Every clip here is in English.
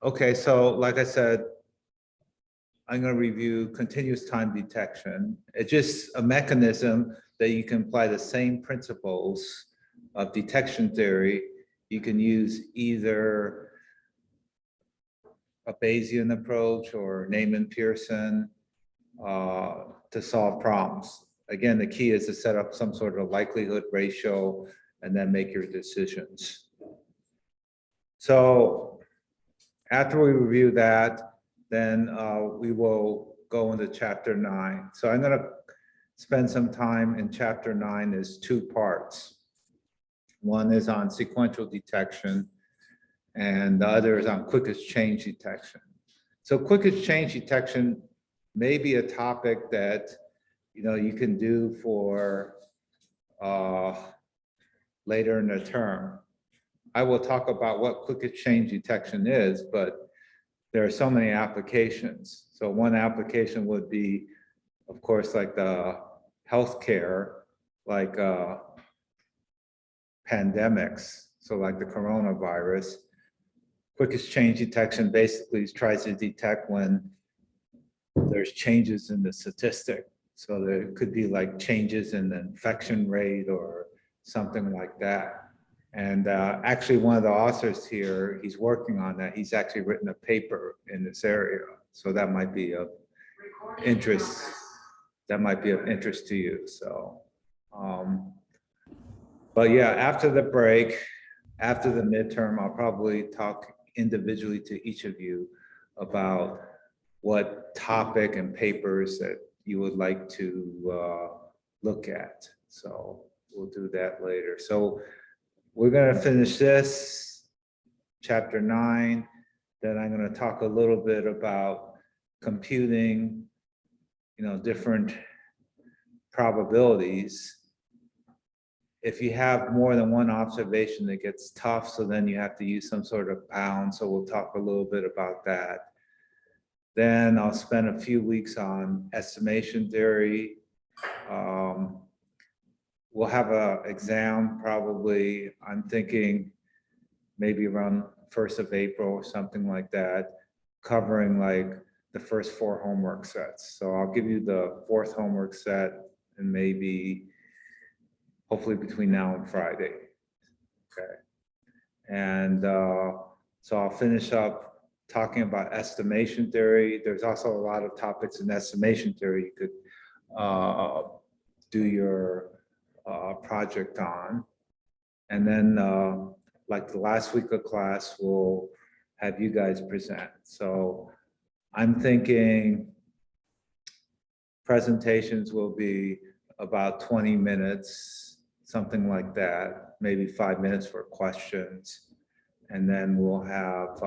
Okay, so like I said, I'm going to review continuous time detection. It's just a mechanism that you can apply the same principles of detection theory. You can use either a Bayesian approach or Neyman-Pearson to solve problems. Again, the key is to set up some sort of likelihood ratio and then make your decisions. So after we review that, then we will go into chapter 9. So I'm going to spend some time in chapter 9. There's two parts. One is on sequential detection, and the other is on quickest change detection. So quickest change detection may be a topic that you can do for later in the term. I will talk about what quickest change detection is, but there are so many applications. So one application would be, of course, like the healthcare, like pandemics. So like the coronavirus, quickest change detection basically tries to detect when there's changes in the statistic. So there could be like changes in the infection rate or something like that. And actually one of the authors here, he's working on that. He's actually written a paper in this area. So that might be of interest. That might be of interest to you. So, but yeah, after the break, after the midterm, I'll probably talk individually to each of you about what topic and papers that you would like to look at. So we'll do that later. So we're going to finish this, chapter 9. Then I'm going to talk a little bit about computing, different probabilities. If you have more than one observation, it gets tough. So then you have to use some sort of bound. So we'll talk a little bit about that. Then I'll spend a few weeks on estimation theory. We'll have an exam probably, I'm thinking maybe around 1st of April or something like that, covering like the first 4 homework sets. So I'll give you the 4th homework set and maybe hopefully between now and Friday. Okay. And so I'll finish up talking about estimation theory. There's also a lot of topics in estimation theory you could do your project on. And then like the last week of class, we'll have you guys present. So I'm thinking presentations will be about 20 minutes, something like that, maybe 5 minutes for questions. And then we'll have,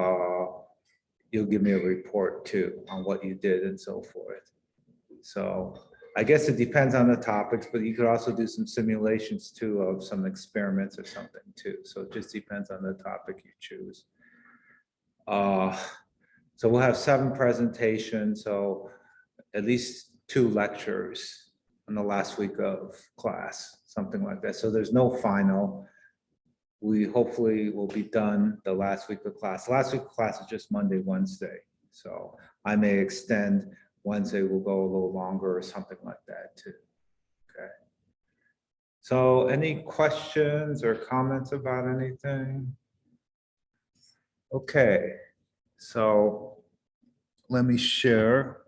you'll give me a report too on what you did and so forth. So I guess it depends on the topics, but you could also do some simulations too of some experiments or something too. So it just depends on the topic you choose. So we'll have 7 presentations, so at least 2 lectures in the last week of class, something like that. So there's no final. We hopefully will be done the last week of class. Last week of class is just Monday, Wednesday. So I may extend. Wednesday will go a little longer or something like that too. Okay. So any questions or comments about anything? Okay. So let me share.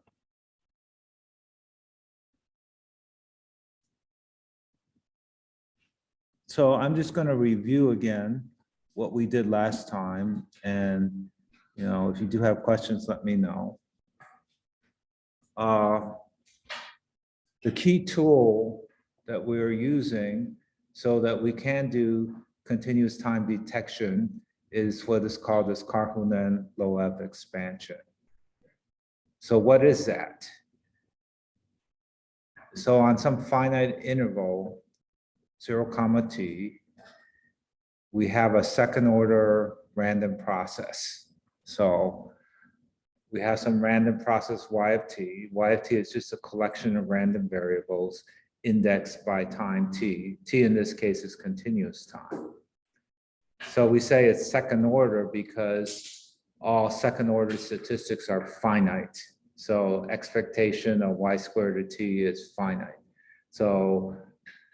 So I'm just going to review again what we did last time. And, if you do have questions, let me know. The key tool that we're using so that we can do continuous time detection is what is called this Karhunen Loeve expansion. So what is that? So on some finite interval, 0, t, we have a second order random process. So we have some random process y of t. Y of t is just a collection of random variables indexed by time t. T in this case is continuous time. So we say it's second order because all second order statistics are finite. So expectation of y squared of t is finite. So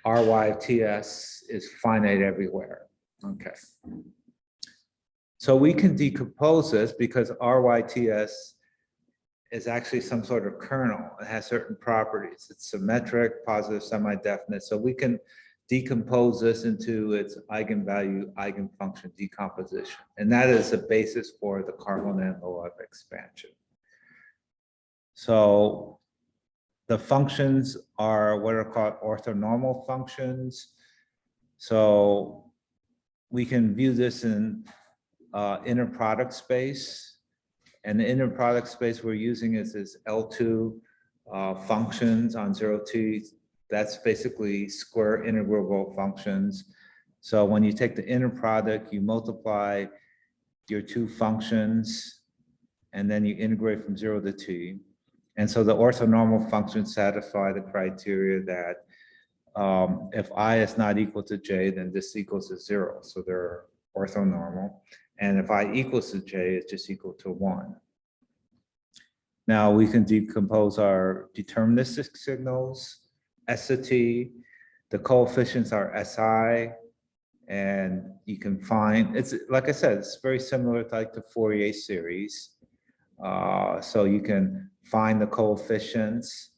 Ry of ts is finite everywhere. Okay. So we can decompose this because RYTS is actually some sort of kernel. It has certain properties. It's symmetric, positive, semi-definite. So we can decompose this into its eigenvalue, eigenfunction decomposition. And that is the basis for the Karhunen Loeve expansion. So the functions are what are called orthonormal functions. So we can view this in inner product space. And the inner product space we're using is this L2 functions on 0t. That's basically square integrable functions. So when you take the inner product, you multiply your two functions, and then you integrate from 0 to t. And so the orthonormal functions satisfy the criteria that if I is not equal to j, then this equals to 0. So they're orthonormal. And if I equals to j, it's just equal to 1. Now we can decompose our deterministic signals, S to t. The coefficients are SI. And you can find, it's like I said, it's very similar to like the Fourier series. So you can find the coefficients,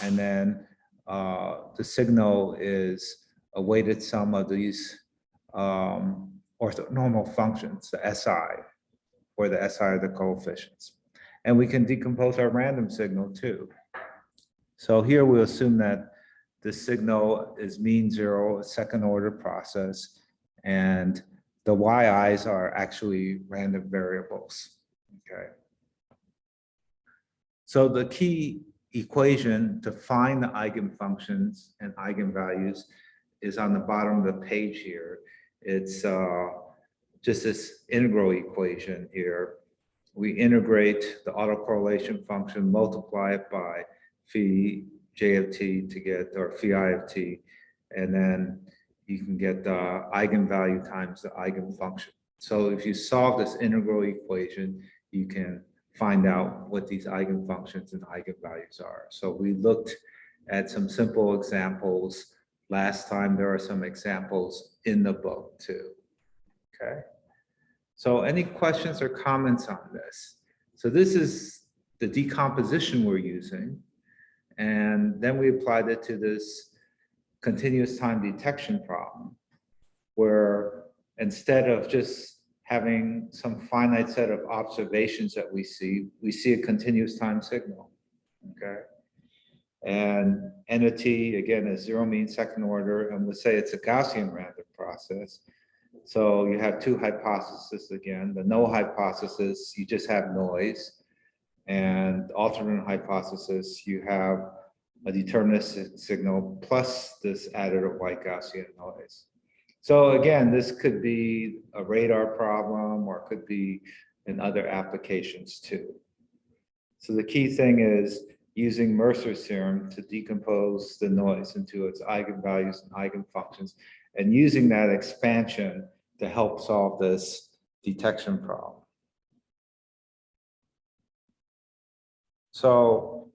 and then the signal is a weighted sum of these orthonormal functions, the SI, where the SI are the coefficients. And we can decompose our random signal too. So here we'll assume that the signal is mean zero, a second order process, and the yi's are actually random variables, okay? So the key equation to find the eigenfunctions and eigenvalues is on the bottom of the page here. It's just this integral equation here. We integrate the autocorrelation function, multiply it by phi j of t to get, or phi I of t, and then you can get the eigenvalue times the eigenfunction. So if you solve this integral equation, you can find out what these eigenfunctions and eigenvalues are. So we looked at some simple examples last time. There are some examples in the book too, okay? So any questions or comments on this? So this is the decomposition we're using. And then we applied it to this continuous time detection problem, where instead of just having some finite set of observations that we see a continuous time signal, okay? And entity, again, is zero mean second order, and we'll say it's a Gaussian random process. So you have two hypotheses again. The null hypothesis, you just have noise. And alternate hypothesis, you have a deterministic signal plus this additive white Gaussian noise. So again, this could be a radar problem, or it could be in other applications too. So the key thing is using Mercer's theorem to decompose the noise into its eigenvalues and eigenfunctions, and using that expansion to help solve this detection problem. So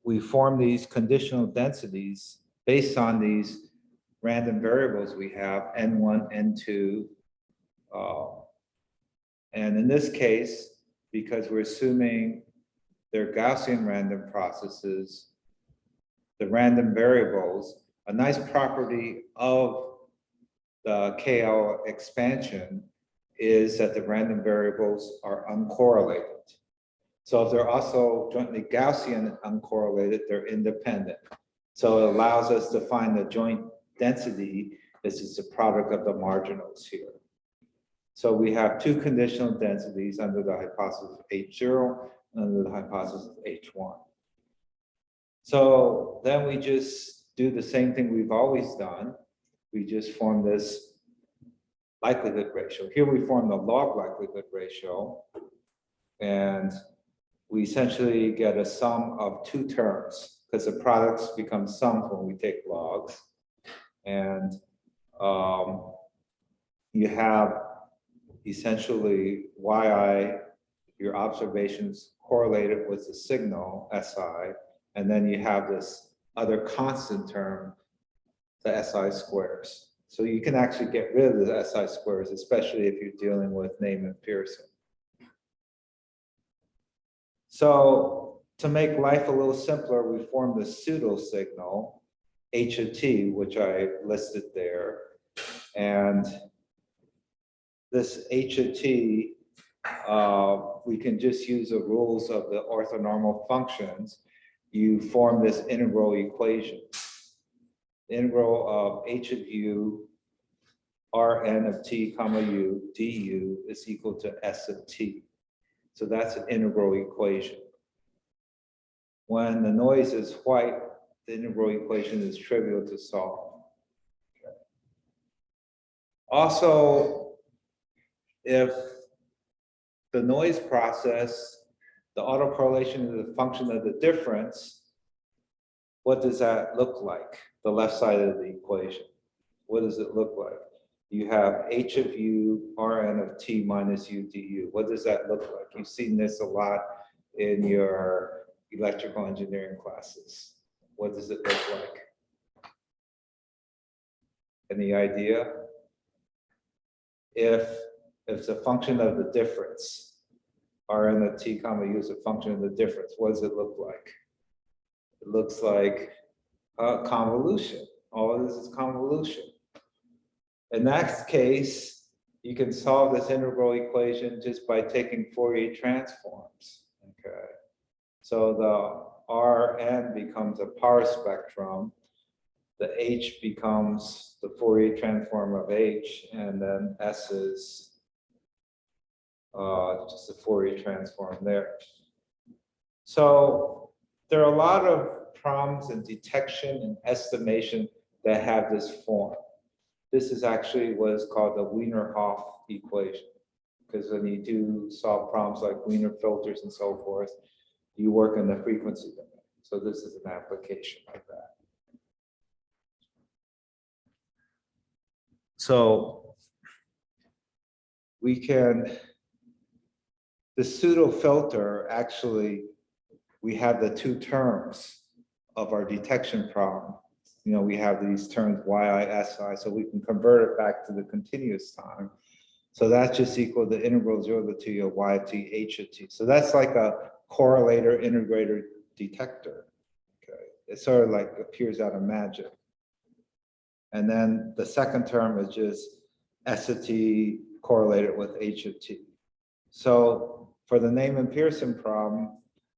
we form these conditional densities based on these random variables we have, N1, N2. And in this case, because we're assuming they're Gaussian random processes, the random variables, a nice property of the KL expansion is that the random variables are uncorrelated. So if they're also jointly Gaussian uncorrelated, they're independent. So it allows us to find the joint density. This is the product of the marginals here. So we have two conditional densities under the hypothesis of H0 and under the hypothesis of H1. So then we just do the same thing we've always done. We just form this likelihood ratio. Here we form the log likelihood ratio, and we essentially get a sum of two terms, because the products become sums when we take logs. And you have essentially yi your observations correlated with the signal, SI, and then you have this other constant term, the SI squares. So you can actually get rid of the SI squares, especially if you're dealing with Neyman and Pearson. So to make life a little simpler, we formed a pseudo-signal, H of T, which I listed there. And this H of T, we can just use the rules of the orthonormal functions. You form this integral equation. The integral of H of U, Rn of T comma U, du is equal to S of T. So that's an integral equation. When the noise is white, the integral equation is trivial to solve. Okay. Also, if the noise process, the autocorrelation is a function of the difference, what does that look like? The left side of the equation. What does it look like? You have H of U, Rn of T minus U du. What does that look like? You've seen this a lot in your electrical engineering classes. What does it look like? Any idea? If it's a function of the difference, Rn of T comma U is a function of the difference, what does it look like? It looks like a convolution. All of this is convolution. In that case, you can solve this integral equation just by taking Fourier transforms. Okay. So the Rn becomes a power spectrum. The H becomes the Fourier transform of H, and then S is just a Fourier transform there. So there are a lot of problems in detection and estimation that have this form. This is actually what is called the Wiener-Hoff equation, because when you do solve problems like Wiener filters and so forth, you work in the frequency domain. So this is an application of that. So we can, the pseudo filter, actually, we have the two terms of our detection problem. You know, we have these terms yi, si, so we can convert it back to the continuous time. So that's just equal to integral 0 to t of y of t, h of t. So that's like a correlator, integrator, detector. Okay, it sort of like appears out of magic. And then the second term is just s of t correlated with h of t. So for the Neyman Pearson problem,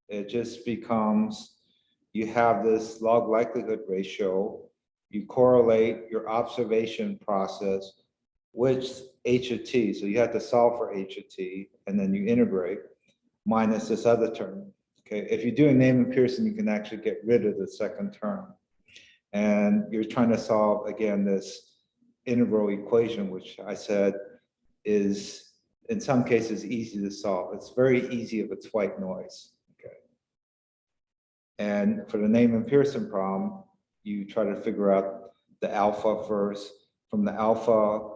it just becomes, you have this log likelihood ratio, you correlate your observation process with h of t, so you have to solve for h of t, and then you integrate, minus this other term. Okay, if you're doing Neyman Pearson, you can actually get rid of the second term. And you're trying to solve, again, this integral equation, which I said is, in some cases, easy to solve. It's very easy if it's white noise. And for the Neyman Pearson problem, you try to figure out the alpha first. From the alpha,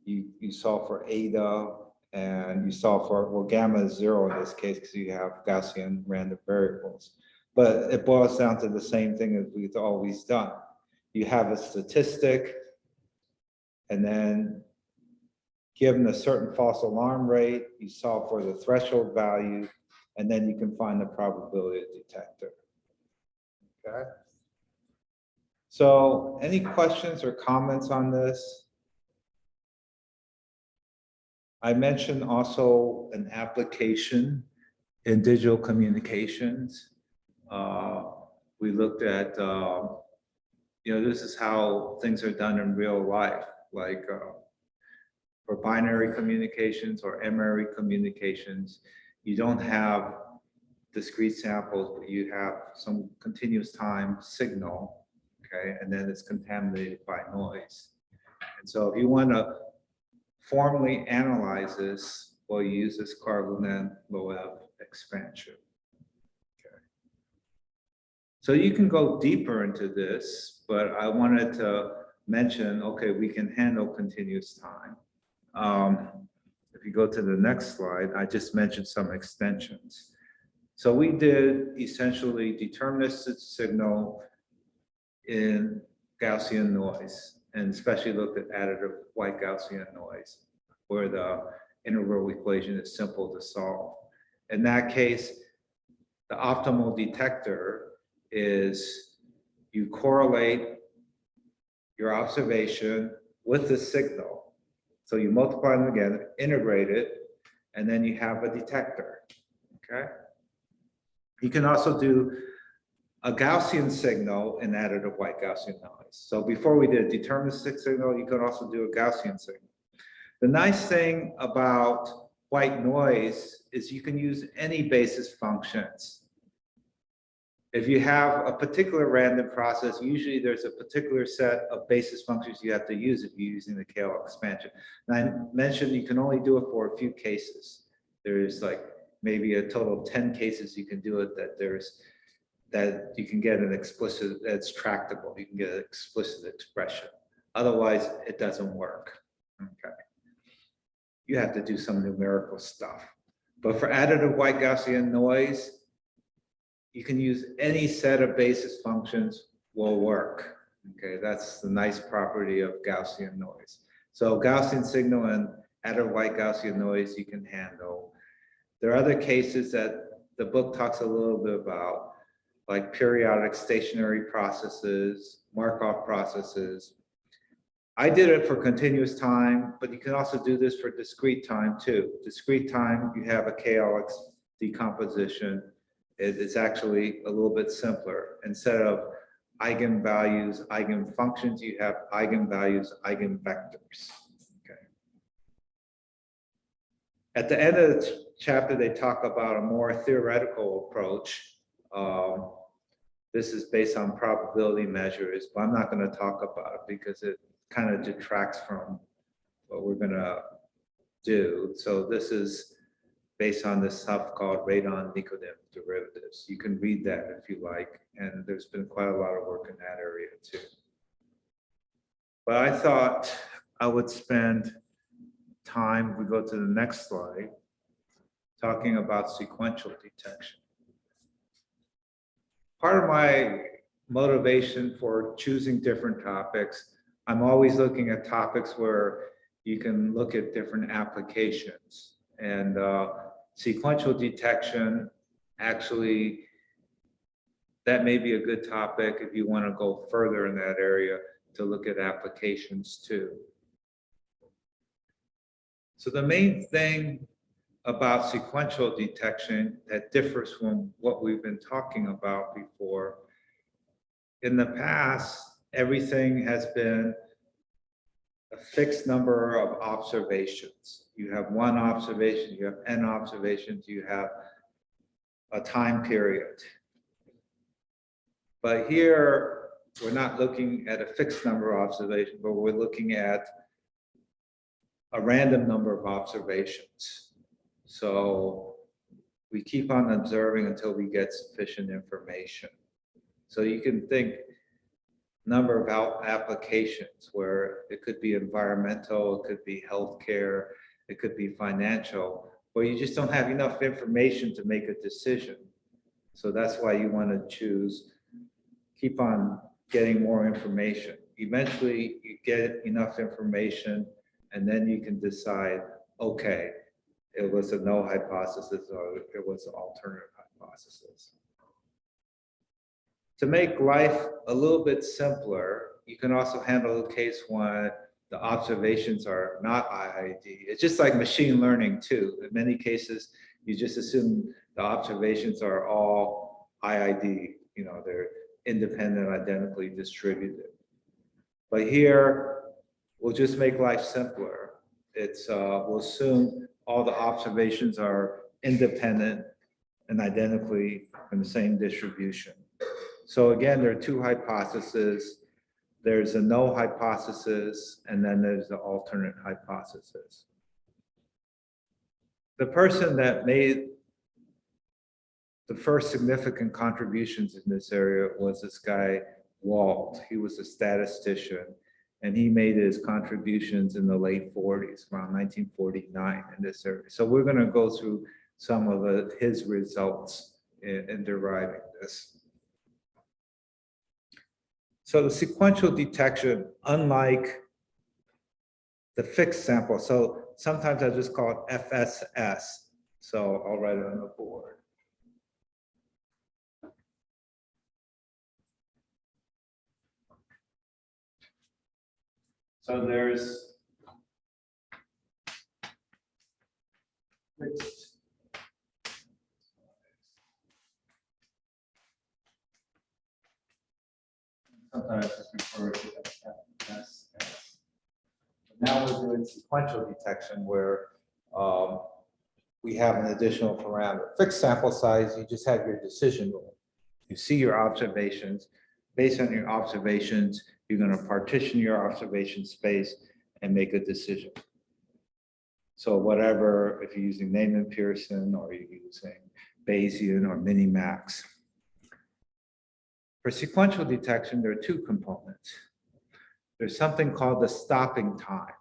you solve for eta, and you solve for, well, gamma is 0 in this case because you have Gaussian random variables. But it boils down to the same thing as we've always done. You have a statistic, and then given a certain false alarm rate, you solve for the threshold value, and then you can find the probability detector. Okay. So any questions or comments on this? I mentioned also an application in digital communications. We looked at, you know, this is how things are done in real life, like for binary communications or M-ary communications, you don't have discrete samples, but you have some continuous time signal, okay, and then it's contaminated by noise. And so if you want to formally analyze this, well, you use this Karhunen Loeve expansion. Okay. So you can go deeper into this, but I wanted to mention, okay, we can handle continuous time. If you go to the next slide, I just mentioned some extensions. So we did essentially deterministic signal in Gaussian noise, and especially looked at additive white Gaussian noise, where the integral equation is simple to solve. In that case, the optimal detector is you correlate your observation with the signal. So you multiply them again, integrate it, and then you have a detector, okay? You can also do a Gaussian signal in additive white Gaussian noise. So before we did a deterministic signal, you could also do a Gaussian signal. The nice thing about white noise is you can use any basis functions. If you have a particular random process, usually there's a particular set of basis functions you have to use if you're using the KL expansion. And I mentioned you can only do it for a few cases. There's like maybe a total of 10 cases you can do it that you can get an explicit, that's tractable. You can get an explicit expression. Otherwise, it doesn't work, okay? You have to do some numerical stuff. But for additive white Gaussian noise, you can use any set of basis functions will work. Okay, that's the nice property of Gaussian noise. So Gaussian signal and additive white Gaussian noise you can handle. There are other cases that the book talks a little bit about, like periodic stationary processes, Markov processes. I did it for continuous time, but you can also do this for discrete time too. Discrete time, you have a KLX decomposition. It's actually a little bit simpler. Instead of eigenvalues, eigenfunctions, you have eigenvalues, eigenvectors. Okay. At the end of the chapter, they talk about a more theoretical approach. This is based on probability measures, but I'm not going to talk about it because it kind of detracts from what we're going to do. So this is based on this stuff called radon-Nikodym derivatives. You can read that if you like, and there's been quite a lot of work in that area too. But I thought I would spend time, we go to the next slide, talking about sequential detection. Part of my motivation for choosing different topics, I'm always looking at topics where you can look at different applications. And sequential detection, actually, that may be a good topic if you want to go further in that area to look at applications too. So the main thing about sequential detection that differs from what we've been talking about before, in the past, everything has been a fixed number of observations. You have one observation, you have n observations, you have a time period. But here, we're not looking at a fixed number of observations, but we're looking at a random number of observations. So we keep on observing until we get sufficient information. So you can think number of applications where it could be environmental, it could be healthcare, it could be financial, where you just don't have enough information to make a decision. So that's why you want to choose, keep on getting more information. Eventually you get enough information and then you can decide, okay, it was a null hypothesis or it was an alternative hypothesis. To make life a little bit simpler, you can also handle a case when the observations are not IID. It's just like machine learning too. In many cases, you just assume the observations are all IID, you know, they're independent, identically distributed. But here, we'll just make life simpler. We'll assume all the observations are independent and identically in the same distribution. So again, there are two hypotheses. There's a null hypothesis, and then there's the alternate hypothesis. The person that made the first significant contributions in this area was this guy, Wald. He was a statistician. And he made his contributions in the late 40s, around 1949 in this area. So we're going to go through some of his results in deriving this. So the sequential detection, unlike the fixed sample, so sometimes I just call it FSS. So I'll write it on the board. So there's fixed. Sometimes it's referred to as FSS. Now we're doing sequential detection where we have an additional parameter. Fixed sample size, you just have your decision rule. You see your observations. Based on your observations, you're going to partition your observation space and make a decision. So whatever, if you're using Neyman Pearson or you're using Bayesian or minimax. For sequential detection, there are two components. There's something called the stopping time.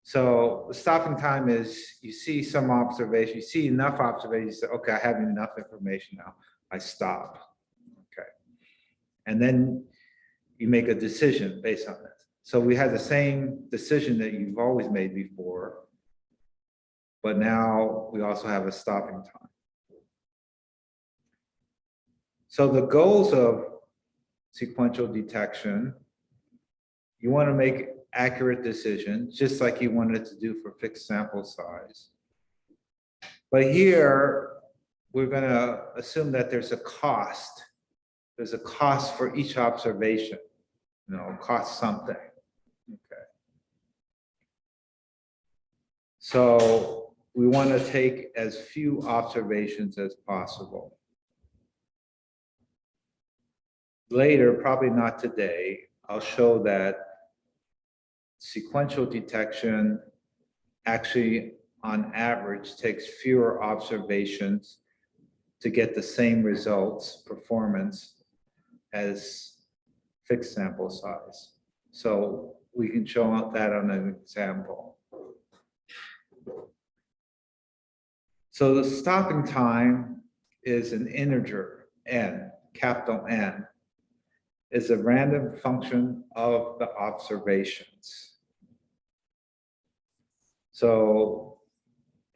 So the stopping time is you see some observation, you see enough observation, you say, okay, I have enough information now, I stop. Okay. And then you make a decision based on that. So we have the same decision that you've always made before, but now we also have a stopping time. So the goals of sequential detection, you want to make accurate decisions, just like you wanted to do for fixed sample size. But here, we're going to assume that there's a cost. There's a cost for each observation. You know, cost something. Okay. So we want to take as few observations as possible. Later, probably not today, I'll show that sequential detection actually, on average, takes fewer observations to get the same results, performance, as fixed sample size. So we can show that on an example. So the stopping time is an integer, n, capital N, is a random function of the observations. So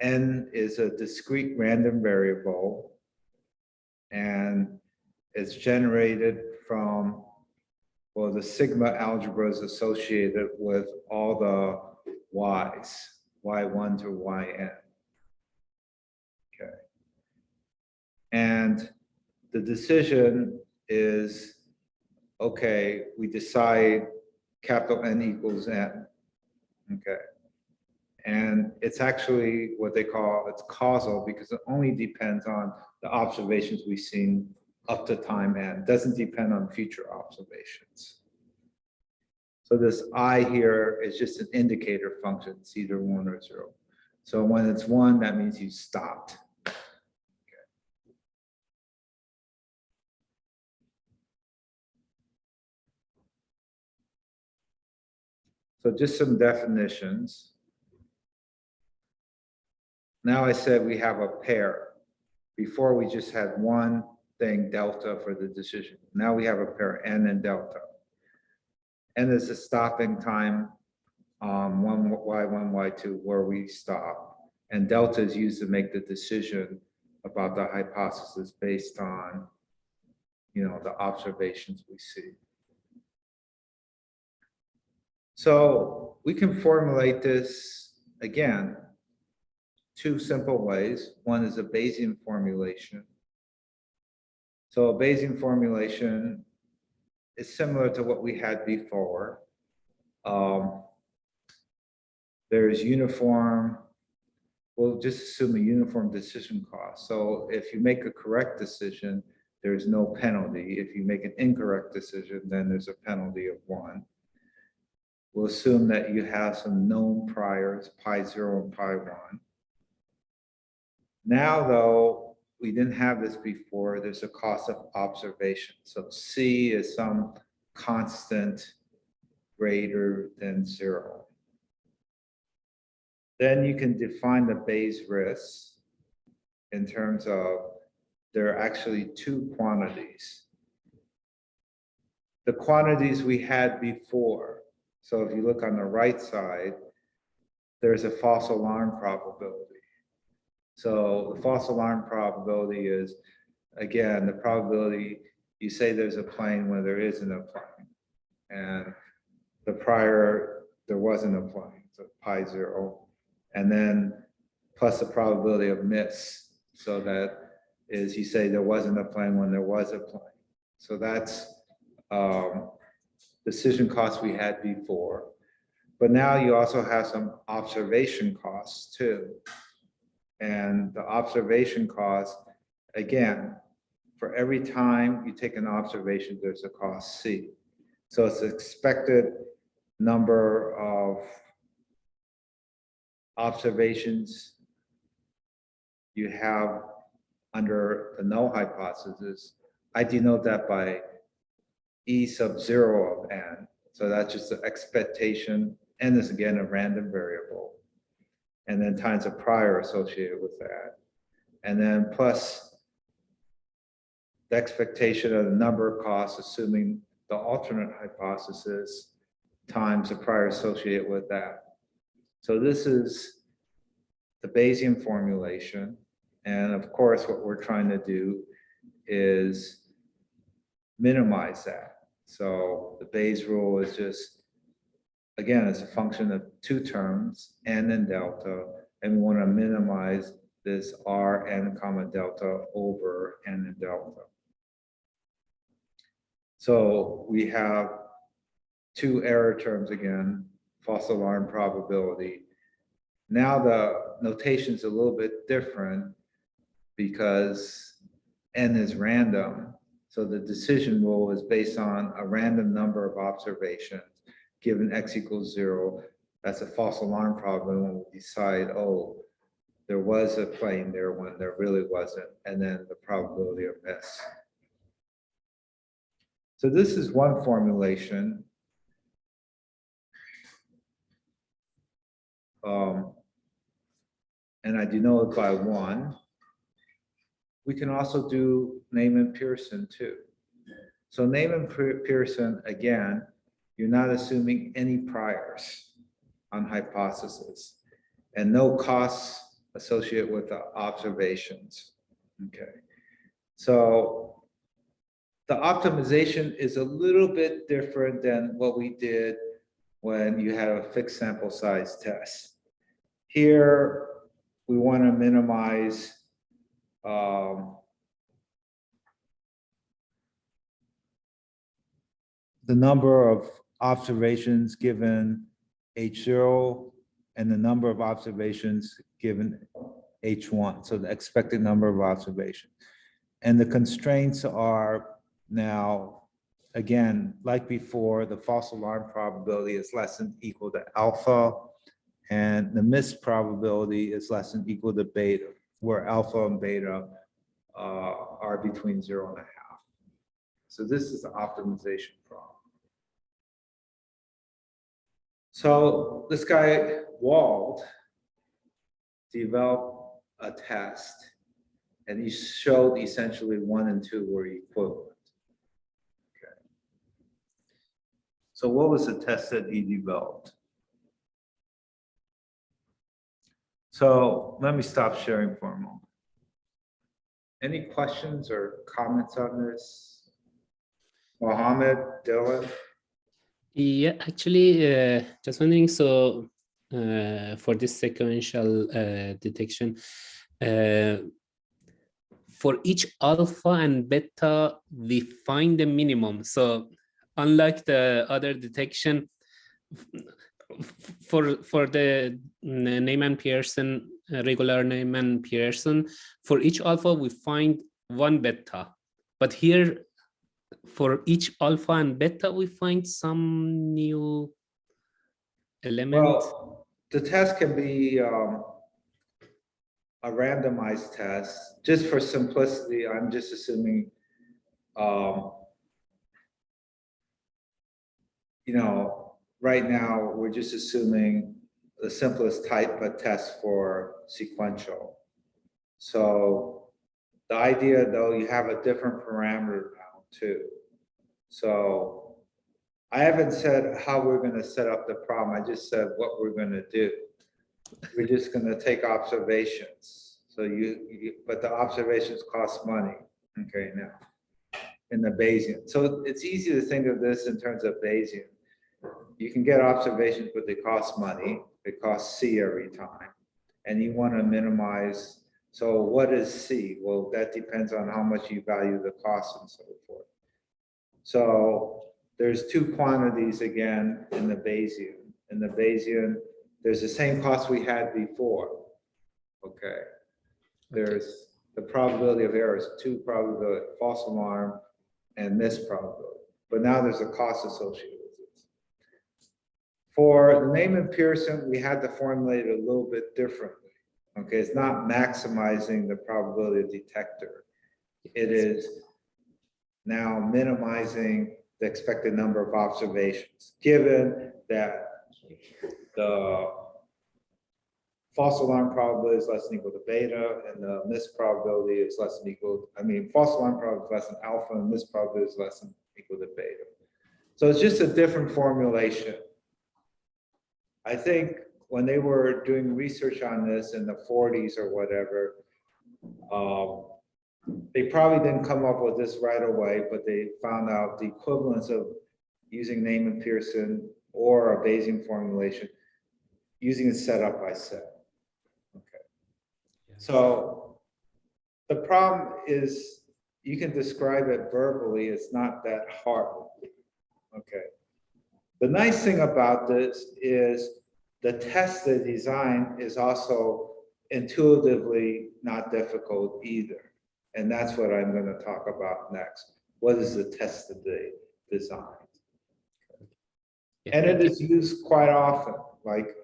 n is a discrete random variable and it's generated from, well, the sigma algebra is associated with all the y's, y1 to yn. Okay. And the decision is, okay, we decide capital N equals n. Okay. And it's actually what they call, it's causal because it only depends on the observations we've seen up to time n. It doesn't depend on future observations. So this I here is just an indicator function. It's either 1 or 0. So when it's 1, that means you stopped. Okay. So just some definitions. Now I said we have a pair. Before we just had one thing, delta, for the decision. Now we have a pair, n and delta. N is the stopping time, 1y1, y2, where we stop. And delta is used to make the decision about the hypothesis based on, you know, the observations we see. So we can formulate this, again, two simple ways. One is a Bayesian formulation. So a Bayesian formulation is similar to what we had before. There's uniform, we'll just assume a uniform decision cost. So if you make a correct decision, there's no penalty. If you make an incorrect decision, then there's a penalty of 1. We'll assume that you have some known priors, pi 0 and pi 1. Now, though, we didn't have this before. There's a cost of observation. So C is some constant greater than 0. Then you can define the Bayes risks in terms of there are actually two quantities. The quantities we had before. So if you look on the right side, there's a false alarm probability. So the false alarm probability is, again, the probability you say there's a plane when there isn't a plane. And the prior, there wasn't a plane, so pi 0. And then plus the probability of miss. So that is, you say there wasn't a plane when there was a plane. So that's decision costs we had before. But now you also have some observation costs too. And the observation cost, again, for every time you take an observation, there's a cost C. So it's the expected number of observations you have under the null hypothesis. I denote that by E sub 0 of n. So that's just the expectation. N is again a random variable. And then times a prior associated with that. And then plus the expectation of the number of costs, assuming the alternate hypothesis times the prior associated with that. So this is the Bayesian formulation. And of course, what we're trying to do is minimize that. So the Bayes rule is just, again, it's a function of two terms, n and delta, and we want to minimize this Rn comma delta over n and delta. So we have two error terms again, false alarm probability. Now the notation is a little bit different because n is random. So the decision rule is based on a random number of observations given x equals 0. That's a false alarm problem when we decide, oh, there was a plane there when there really wasn't, and then the probability of miss. So this is one formulation. And I denote it by 1. We can also do Neyman-Pearson too. So Neyman-Pearson, again, you're not assuming any priors on hypothesis and no costs associated with the observations. Okay. So the optimization is a little bit different than what we did when you had a fixed sample size test. Here, we want to minimize the number of observations given H0 and the number of observations given H1, so the expected number of observations. And the constraints are now, again, like before, the false alarm probability is less than equal to alpha, and the miss probability is less than equal to beta, where alpha and beta are between 0.5. So this is the optimization problem. So this guy, Wald, developed a test, and he showed essentially 1 and 2 were equivalent. Okay. So what was the test that he developed? So let me stop sharing for a moment. Any questions or comments on this? Mohammed, Dylan? Yeah, actually, just wondering, so for this sequential detection, for each alpha and beta, we find the minimum. So unlike the other detection, for the Neyman-Pearson, regular Neyman-Pearson, for each alpha, we find 1 beta. But here, for each alpha and beta, we find some new element. Well, the test can be a randomized test. Just for simplicity, I'm just assuming, you know, right now, we're just assuming the simplest type of test for sequential. So the idea, though, you have a different parameter now too. So I haven't said how we're going to set up the problem. I just said what we're going to do. We're just going to take observations. So but the observations cost money. Okay, now in the Bayesian. So it's easy to think of this in terms of Bayesian. You can get observations, but they cost money. They cost C every time. And you want to minimize. So what is C? Well, that depends on how much you value the cost and so forth. So there's two quantities again in the Bayesian. In the Bayesian, there's the same cost we had before. Okay. There's the probability of error is 2 probability, false alarm, and missed probability. But now there's a cost associated with it. For the Neyman Pearson, we had to formulate it a little bit differently. Okay, it's not maximizing the probability of detector. It is now minimizing the expected number of observations, given that the false alarm probability is less than equal to beta, and the missed probability is less than equal, false alarm probability is less than alpha, and missed probability is less than equal to beta. So it's just a different formulation. I think when they were doing research on this in the 40s or whatever, they probably didn't come up with this right away, but they found out the equivalence of using Neyman Pearson or a Bayesian formulation using it set up by set. Okay. So the problem is you can describe it verbally. It's not that hard. Okay. The nice thing about this is the test they design is also intuitively not difficult either. And that's what I'm going to talk about next. What is the test that they designed? And it is used quite often. Like,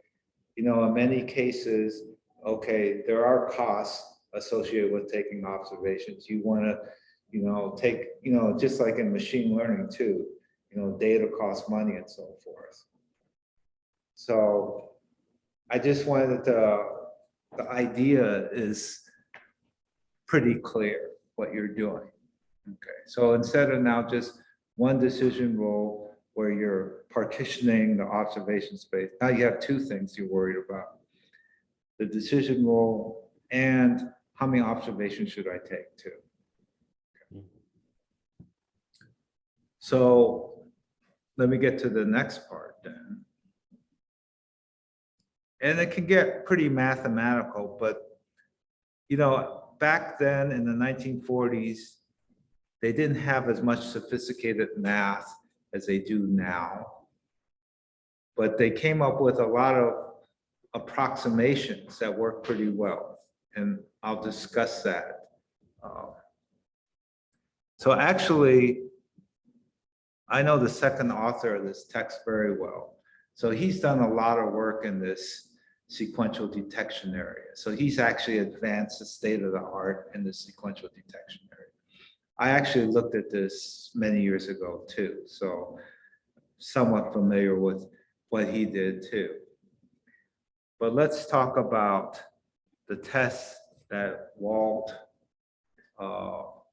in many cases, okay, there are costs associated with taking observations. You want to, take, just like in machine learning too, data costs money and so forth. So I just wanted the idea is pretty clear what you're doing. Okay, so instead of now just one decision rule where you're partitioning the observation space, now you have two things you're worried about: the decision rule and how many observations should I take too. Okay. So let me get to the next part then. And it can get pretty mathematical, but back then in the 1940s, they didn't have as much sophisticated math as they do now. But they came up with a lot of approximations that work pretty well. And I'll discuss that. So actually, I know the second author of this text very well. So he's done a lot of work in this sequential detection area. So he's actually advanced the state of the art in the sequential detection area. I actually looked at this many years ago too, so somewhat familiar with what he did too. But let's talk about the tests that Wald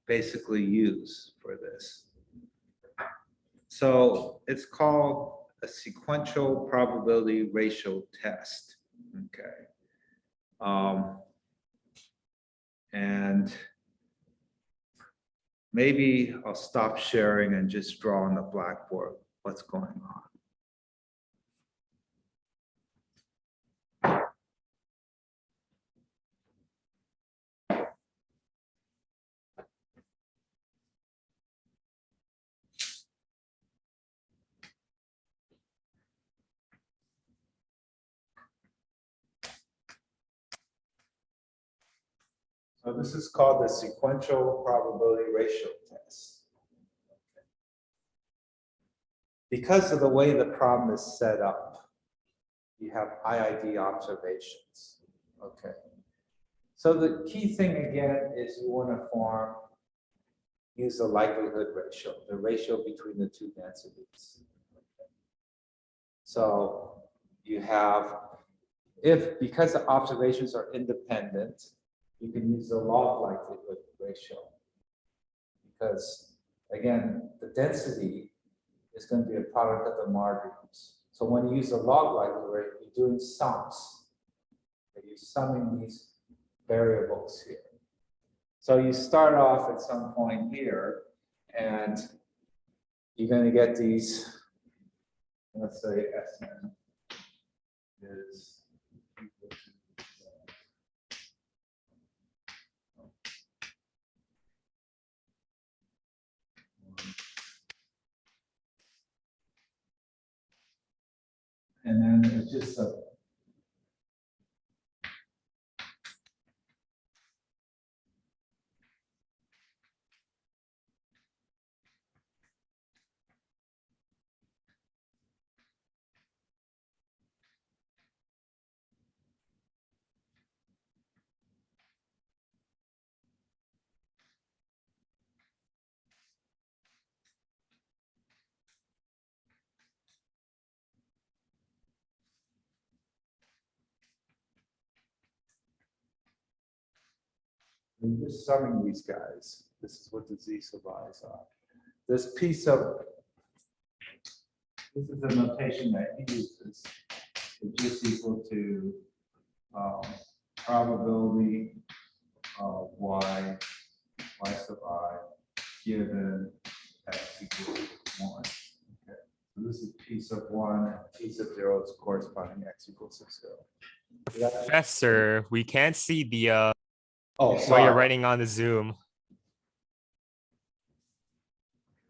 basically used for this. So it's called a sequential probability ratio test. Okay. And maybe I'll stop sharing and just draw on the blackboard what's going on. So this is called the sequential probability ratio test. Because of the way the problem is set up, you have IID observations. Okay. So the key thing again is you want to use the likelihood ratio, the ratio between the two densities. Okay. So you have, because the observations are independent, you can use the log likelihood ratio. Because again, the density is going to be a product of the margins. So when you use the log likelihood rate, you're doing sums. You're summing these variables here. So you start off at some point here, and you're going to get these, let's say Sn is equal to, and then it's just a we're just summing these guys. This is what the z sub i's are. This piece of, this is the notation that he uses. It's just equal to probability of y sub I given x equals 1. Okay. So this is p sub 1 and p sub 0 is corresponding x equals 0. Professor, we can't see the Oh, while sorry. you're writing on the Zoom.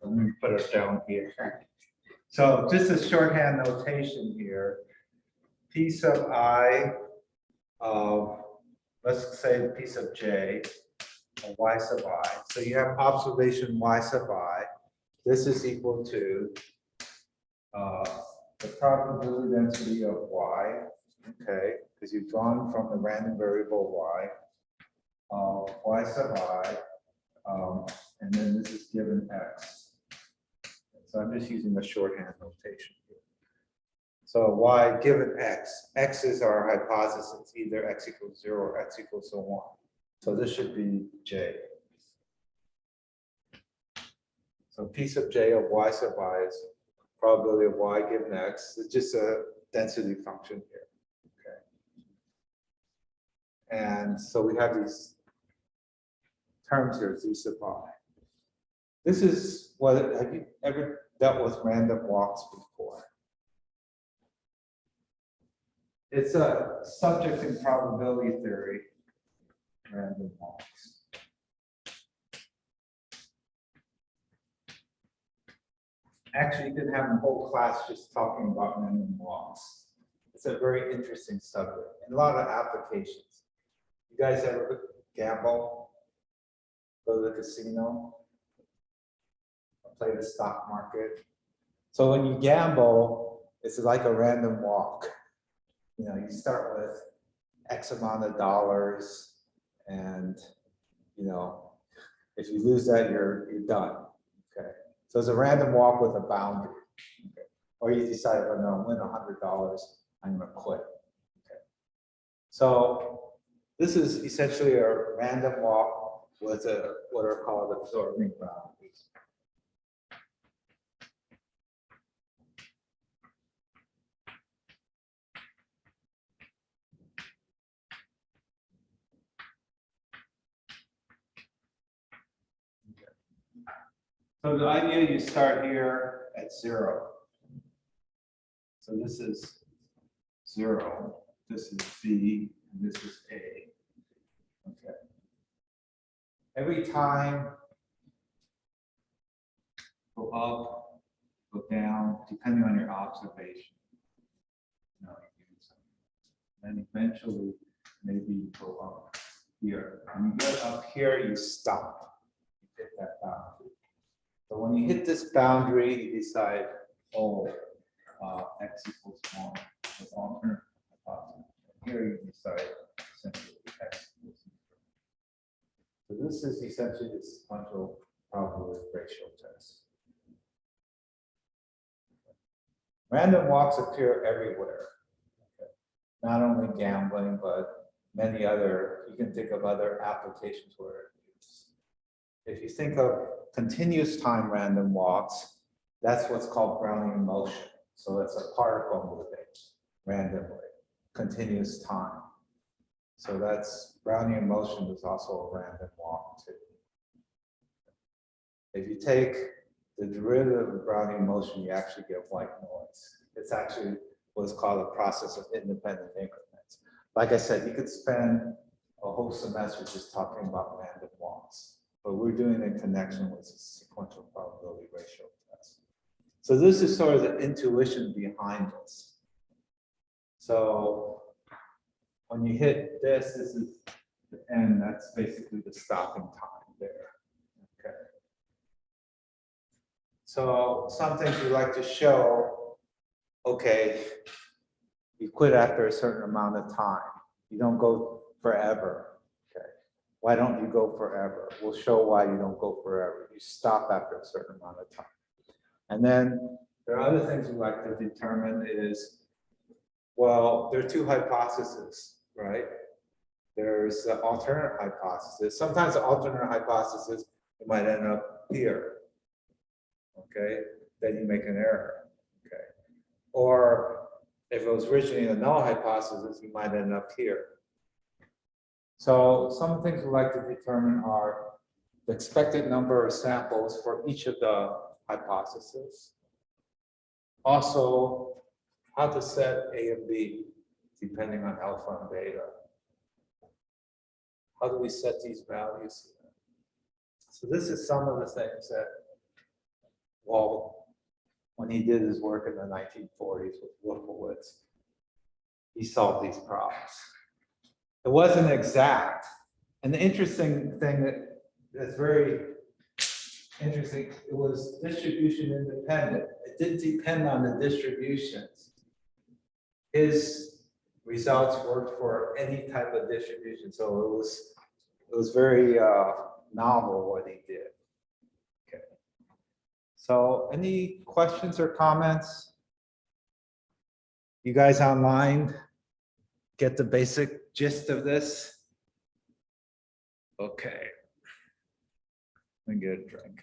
Let me put it down here. So just a shorthand notation here. P sub I of, let's say the P sub j of y sub I. So you have observation y sub I. This is equal to the probability density of y, okay, because you've drawn from the random variable y, y sub I, and then this is given x. So I'm just using a shorthand notation here. So y given x is our hypothesis, either x equals 0 or x equals 1. So this should be j. So p sub j of y sub I is probability of y given x. It's just a density function here. Okay. And so we have these terms here, z sub I. This is what, have you ever dealt with random walks before? It's a subject in probability theory, random walks. Actually, you could have a whole class just talking about random walks. It's a very interesting subject and a lot of applications. You guys ever gamble? Go to the casino? Play the stock market? So when you gamble, it's like a random walk. You know, you start with X amount of dollars, and you know, if you lose that, you're done. Okay. So it's a random walk with a boundary. Okay. Or you decide, oh no, win $100, I'm going to quit. Okay. So this is essentially a random walk with a what are called absorbing boundaries. So the idea, you start here at 0. So this is 0, this is B, and this is A. Okay. Every time, go up, go down, depending on your observation. No, and eventually, maybe you go up here. When you get up here, you stop. You hit that boundary. So when you hit this boundary, you decide, oh, x equals 1. That's alternate hypothesis. Here you decide essentially x equals 0. So this is essentially the sequential probability ratio test. Random walks appear everywhere. Okay. Not only gambling, but many other, you can think of other applications where it's used. If you think of continuous time random walks, that's what's called Brownian motion. So it's a particle moving randomly, continuous time. So that's Brownian motion is also a random walk too. If you take the derivative of Brownian motion, you actually get white noise. It's actually what's called a process of independent increments. Like I said, you could spend a whole semester just talking about random walks, but we're doing it in connection with the sequential probability ratio test. So this is sort of the intuition behind this. So when you hit this, this is the end, that's basically the stopping time there. Okay. So some things we like to show, okay, you quit after a certain amount of time. You don't go forever. Okay. Why don't you go forever? We'll show why you don't go forever. You stop after a certain amount of time. And then there are other things we like to determine is, well, there are two hypotheses, right? There's the alternate hypothesis. Sometimes the alternate hypothesis, you might end up here. Okay, then you make an error. Okay, or if it was originally a null hypothesis, you might end up here. So some things we like to determine are the expected number of samples for each of the hypotheses. Also, how to set A and B depending on alpha and beta. How do we set these values? So this is some of the things that Wald, when he did his work in the 1940s with Wolfowitz, he solved these problems. It wasn't exact. And the interesting thing that's very interesting, it was distribution independent. It didn't depend on the distributions. His results worked for any type of distribution. So it was very novel what he did. Okay. So any questions or comments? You guys online get the basic gist of this? Okay. Let me get a drink.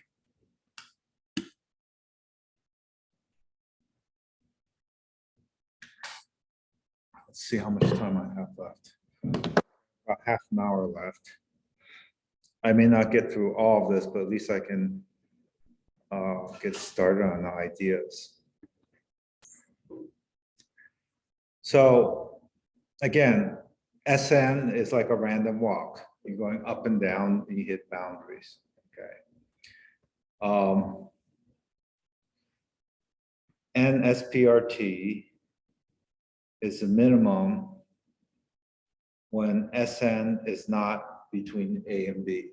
Let's see how much time I have left. About half an hour left. I may not get through all of this, but at least I can get started on the ideas. So again, SN is like a random walk. You're going up and down and you hit boundaries. Okay. And SPRT is the minimum when SN is not between A and B.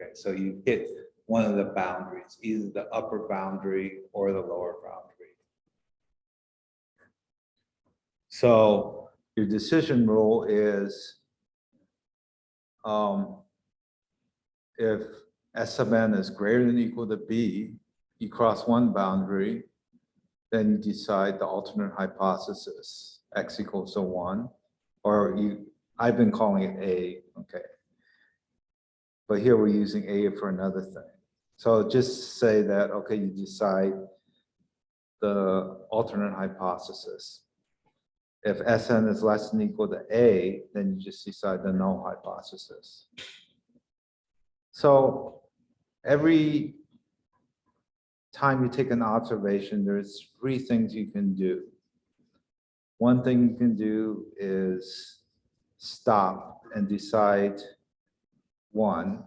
Okay, so you hit one of the boundaries, either the upper boundary or the lower boundary. So your decision rule is if S sub n is greater than or equal to B, you cross one boundary, then you decide the alternate hypothesis, x equals to 1, or I've been calling it A, okay. But here we're using A for another thing. So just say that, okay, you decide the alternate hypothesis. If Sn is less than or equal to A, then you just decide the null hypothesis. So every time you take an observation, there's 3 things you can do. One thing you can do is stop and decide 1,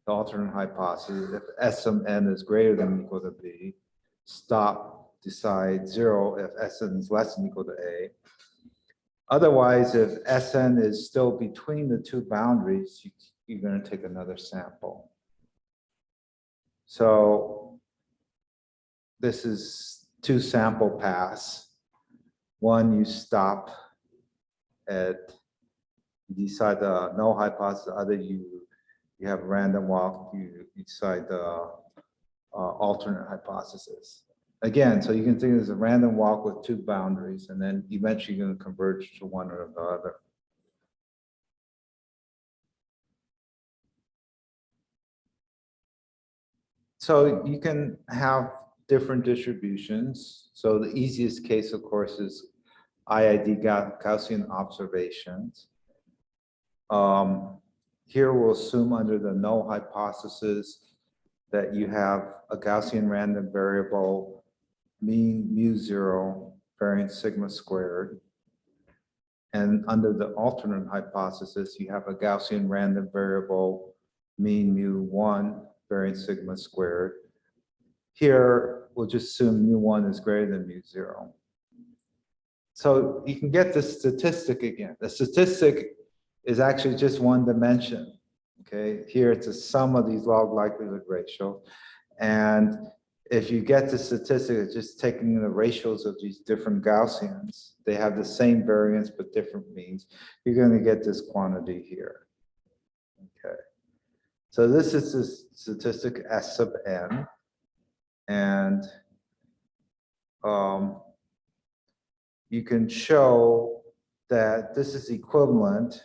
the alternate hypothesis. If S sub n is greater than or equal to B, stop, decide 0 if Sn is less than or equal to A. Otherwise, if Sn is still between the 2 boundaries, you're going to take another sample. So this is 2 sample paths. One, you stop at, you decide the null hypothesis. The other, you have a random walk, you decide the alternate hypothesis. Again, so you can think of it as a random walk with two boundaries, and then eventually you're going to converge to one or the other. So you can have different distributions. So the easiest case, of course, is IID Gaussian observations. Here we'll assume under the null hypothesis that you have a Gaussian random variable mean mu0 variance sigma squared. And under the alternate hypothesis, you have a Gaussian random variable mean mu1 variance sigma squared. Here, we'll just assume mu1 is greater than mu0. So you can get the statistic again. The statistic is actually just one dimension. Okay, here it's a sum of these log likelihood ratios. And if you get the statistic, it's just taking the ratios of these different Gaussians. They have the same variance but different means. You're going to get this quantity here. Okay, so this is the statistic S sub n. And you can show that this is equivalent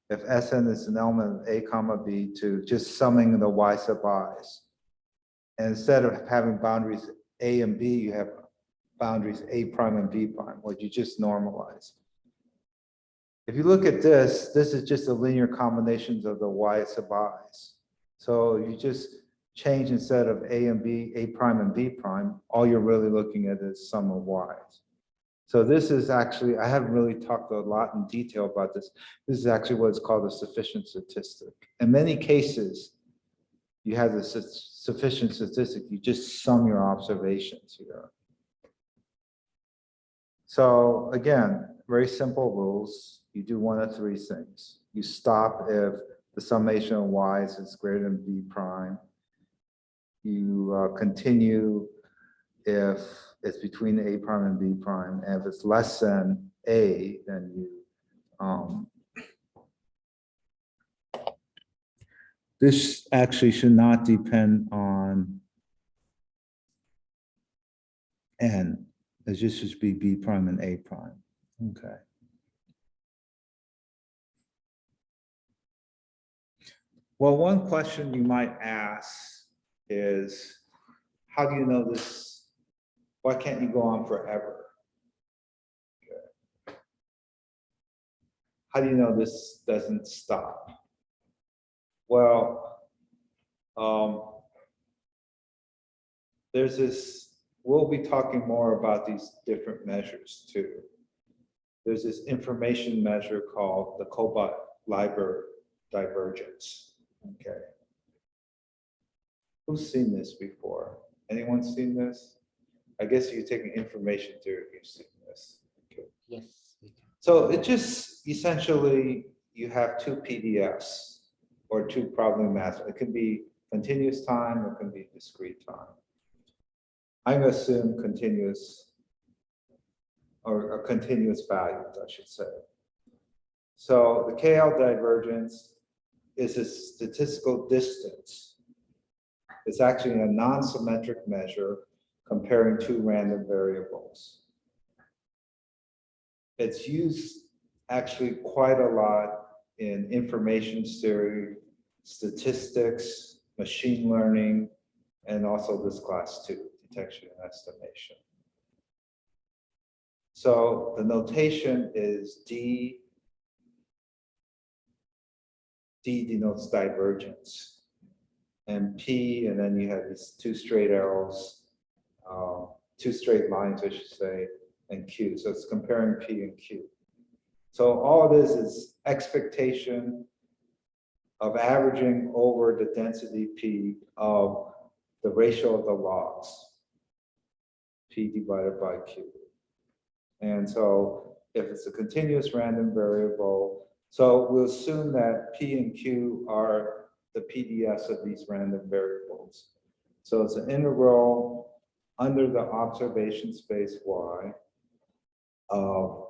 if Sn is an element of a comma b to just summing the y sub i's. And instead of having boundaries a and b, you have boundaries a prime and b prime, what you just normalize. If you look at this, this is just a linear combinations of the y sub i's. So you just change instead of a and b, a prime and b prime, all you're really looking at is sum of y's. So this is actually, I haven't really talked a lot in detail about this. This is actually what is called a sufficient statistic. In many cases, you have the sufficient statistic, you just sum your observations here. So again, very simple rules. You do one of three things. You stop if the summation of y's is greater than b prime. You continue if it's between a prime and b prime, and if it's less than a, then you this actually should not depend on n. It just should be b prime and a prime. Okay. Well, one question you might ask is, how do you know this? Why can't you go on forever? Okay. How do you know this doesn't stop? Well, there's this, we'll be talking more about these different measures too. There's this information measure called the Cobot-Leiber divergence. Okay. Who's seen this before? Anyone seen this? I guess you're taking information theory, you've seen this. Okay. Yes, we can. So it just essentially, you have two PDFs or two problem maps. It can be continuous time, or it can be discrete time. I'm going to assume continuous, or continuous values, I should say. So the KL divergence is a statistical distance. It's actually a non-symmetric measure comparing two random variables. It's used actually quite a lot in information theory, statistics, machine learning, and also this class too, detection and estimation. So the notation is D. D denotes divergence, and P, and then you have these two straight arrows, two straight lines, I should say, and Q. So it's comparing P and Q. So all it is expectation of averaging over the density P of the ratio of the logs, P divided by Q. And so if it's a continuous random variable, so we'll assume that P and Q are the PDFs of these random variables. So it's an integral under the observation space Y of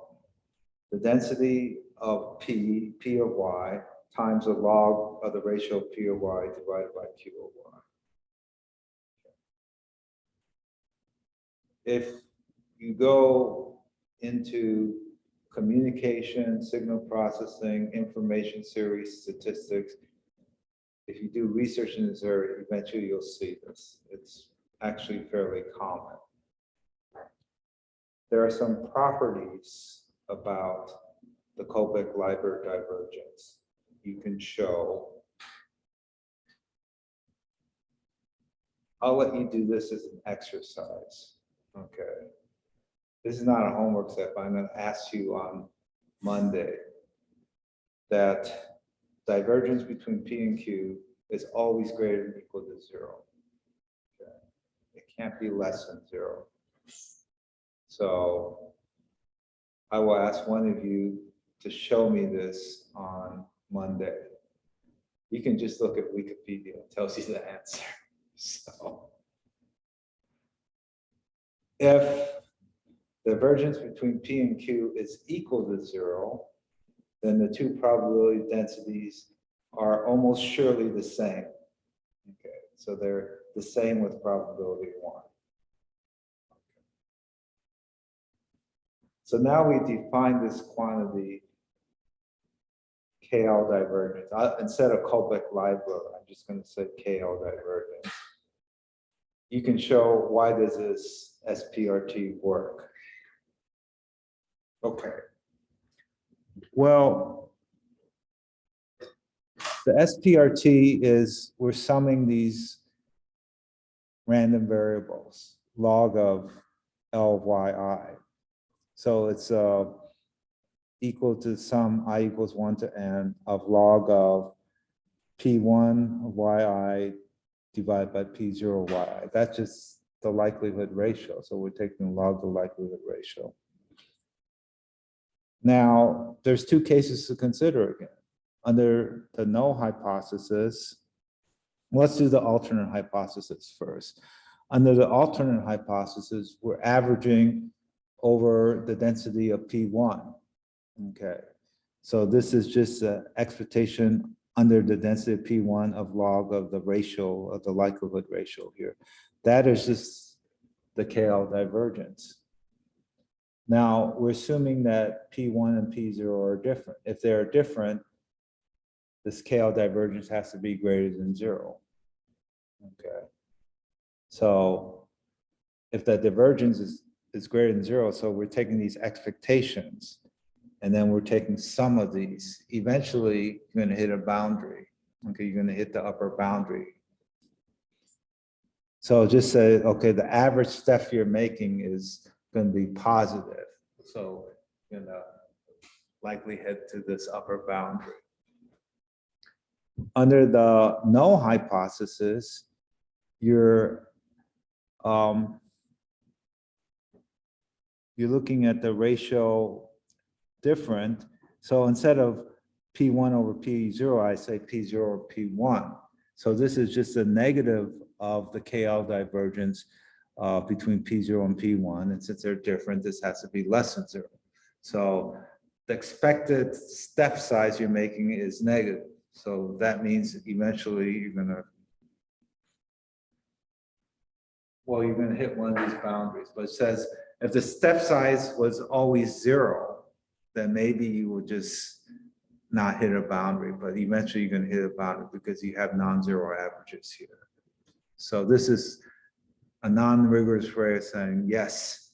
the density of P of Y, times the log of the ratio of P of Y divided by Q of Y. if you go into communication, signal processing, information series, statistics, if you do research in this area, eventually you'll see this. It's actually fairly common. There are some properties about the Loeve divergence you can show. I'll let you do this as an exercise, okay? This is not a homework set, but I'm going to ask you on Monday that divergence between P and Q is always greater than or equal to 0. Okay? It can't be less than 0. So I will ask one of you to show me this on Monday. You can just look at Wikipedia, it tells you the answer. So if the divergence between P and Q is equal to 0, then the two probability densities are almost surely the same. Okay, so they're the same with probability 1. So now we define this quantity KL divergence. Instead of Loeve, I'm just going to say KL divergence. You can show why does this SPRT work. Okay. Well, the SPRT is we're summing these random variables, log of LYI. So it's equal to sum I equals 1 to n of log of P1 of yi divided by P0 yi. That's just the likelihood ratio. So we're taking log the likelihood ratio. Now, there's two cases to consider again. Under the null hypothesis, let's do the alternate hypothesis first. Under the alternate hypothesis, we're averaging over the density of P1. Okay, so this is just an expectation under the density of P1 of log of the ratio of the likelihood ratio here. That is just the KL divergence. Now, we're assuming that P1 and P0 are different. If they're different, this KL divergence has to be greater than 0. Okay. So if the divergence is greater than 0, so we're taking these expectations and then we're taking some of these. Eventually, you're going to hit a boundary. Okay, you're going to hit the upper boundary. So just say, okay, the average step you're making is going to be positive. So you're going to likely head to this upper boundary. Under the null hypothesis, you're looking at the ratio different. So instead of P1 over P0, I say P0 over P1. So this is just a negative of the KL divergence between P0 and P1. And since they're different, this has to be less than 0. So the expected step size you're making is negative. So that means eventually you're going to, well, you're going to hit one of these boundaries. But it says if the step size was always 0, then maybe you will just not hit a boundary. But eventually you're going to hit a boundary because you have non-zero averages here. So this is a non-rigorous way of saying, yes,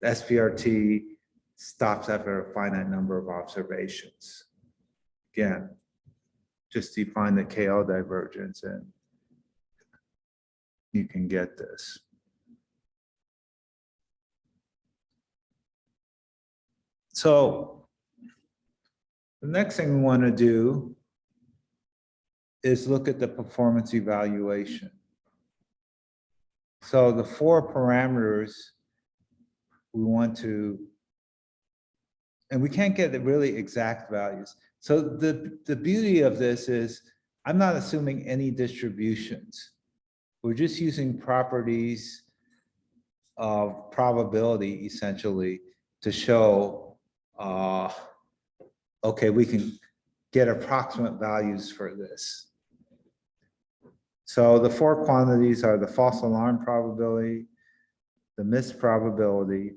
the SPRT stops after a finite number of observations. Again, just define the KL divergence and you can get this. So the next thing we want to do is look at the performance evaluation. So the 4 parameters we want to, and we can't get the really exact values. So the beauty of this is I'm not assuming any distributions. We're just using properties of probability essentially to show, okay, we can get approximate values for this. So the 4 quantities are the false alarm probability, the missed probability,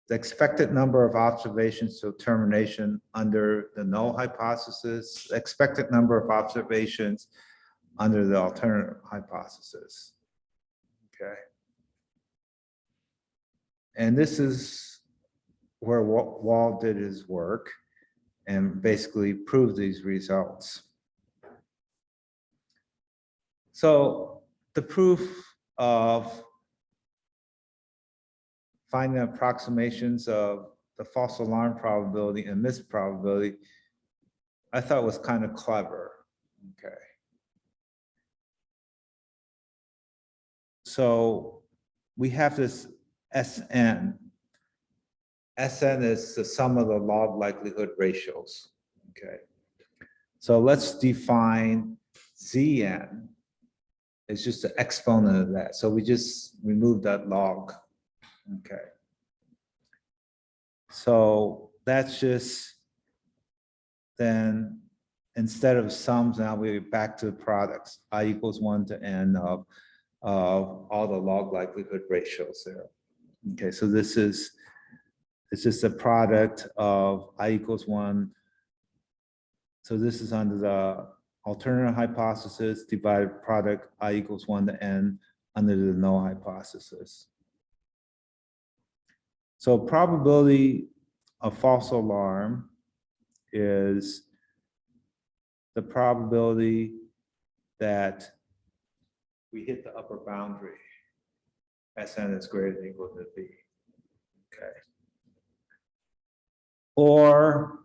the expected number of observations to termination under the null hypothesis, the expected number of observations under the alternative hypothesis. Okay. And this is where Wald did his work and basically proved these results. So the proof of finding approximations of the false alarm probability and missed probability, I thought was kind of clever. Okay. So we have this SN. SN is the sum of the log likelihood ratios. Okay. So let's define Zn. It's just the exponent of that. So we just remove that log. Okay. So that's just then instead of sums, now we're back to products. I equals 1 to n of all the log likelihood ratios there. Okay, so this is it's just a product of I equals 1. So this is under the alternative hypothesis divided product I equals 1 to n under the null hypothesis. So probability of false alarm is the probability that we hit the upper boundary. Sn is greater than or equal to b. Okay. Or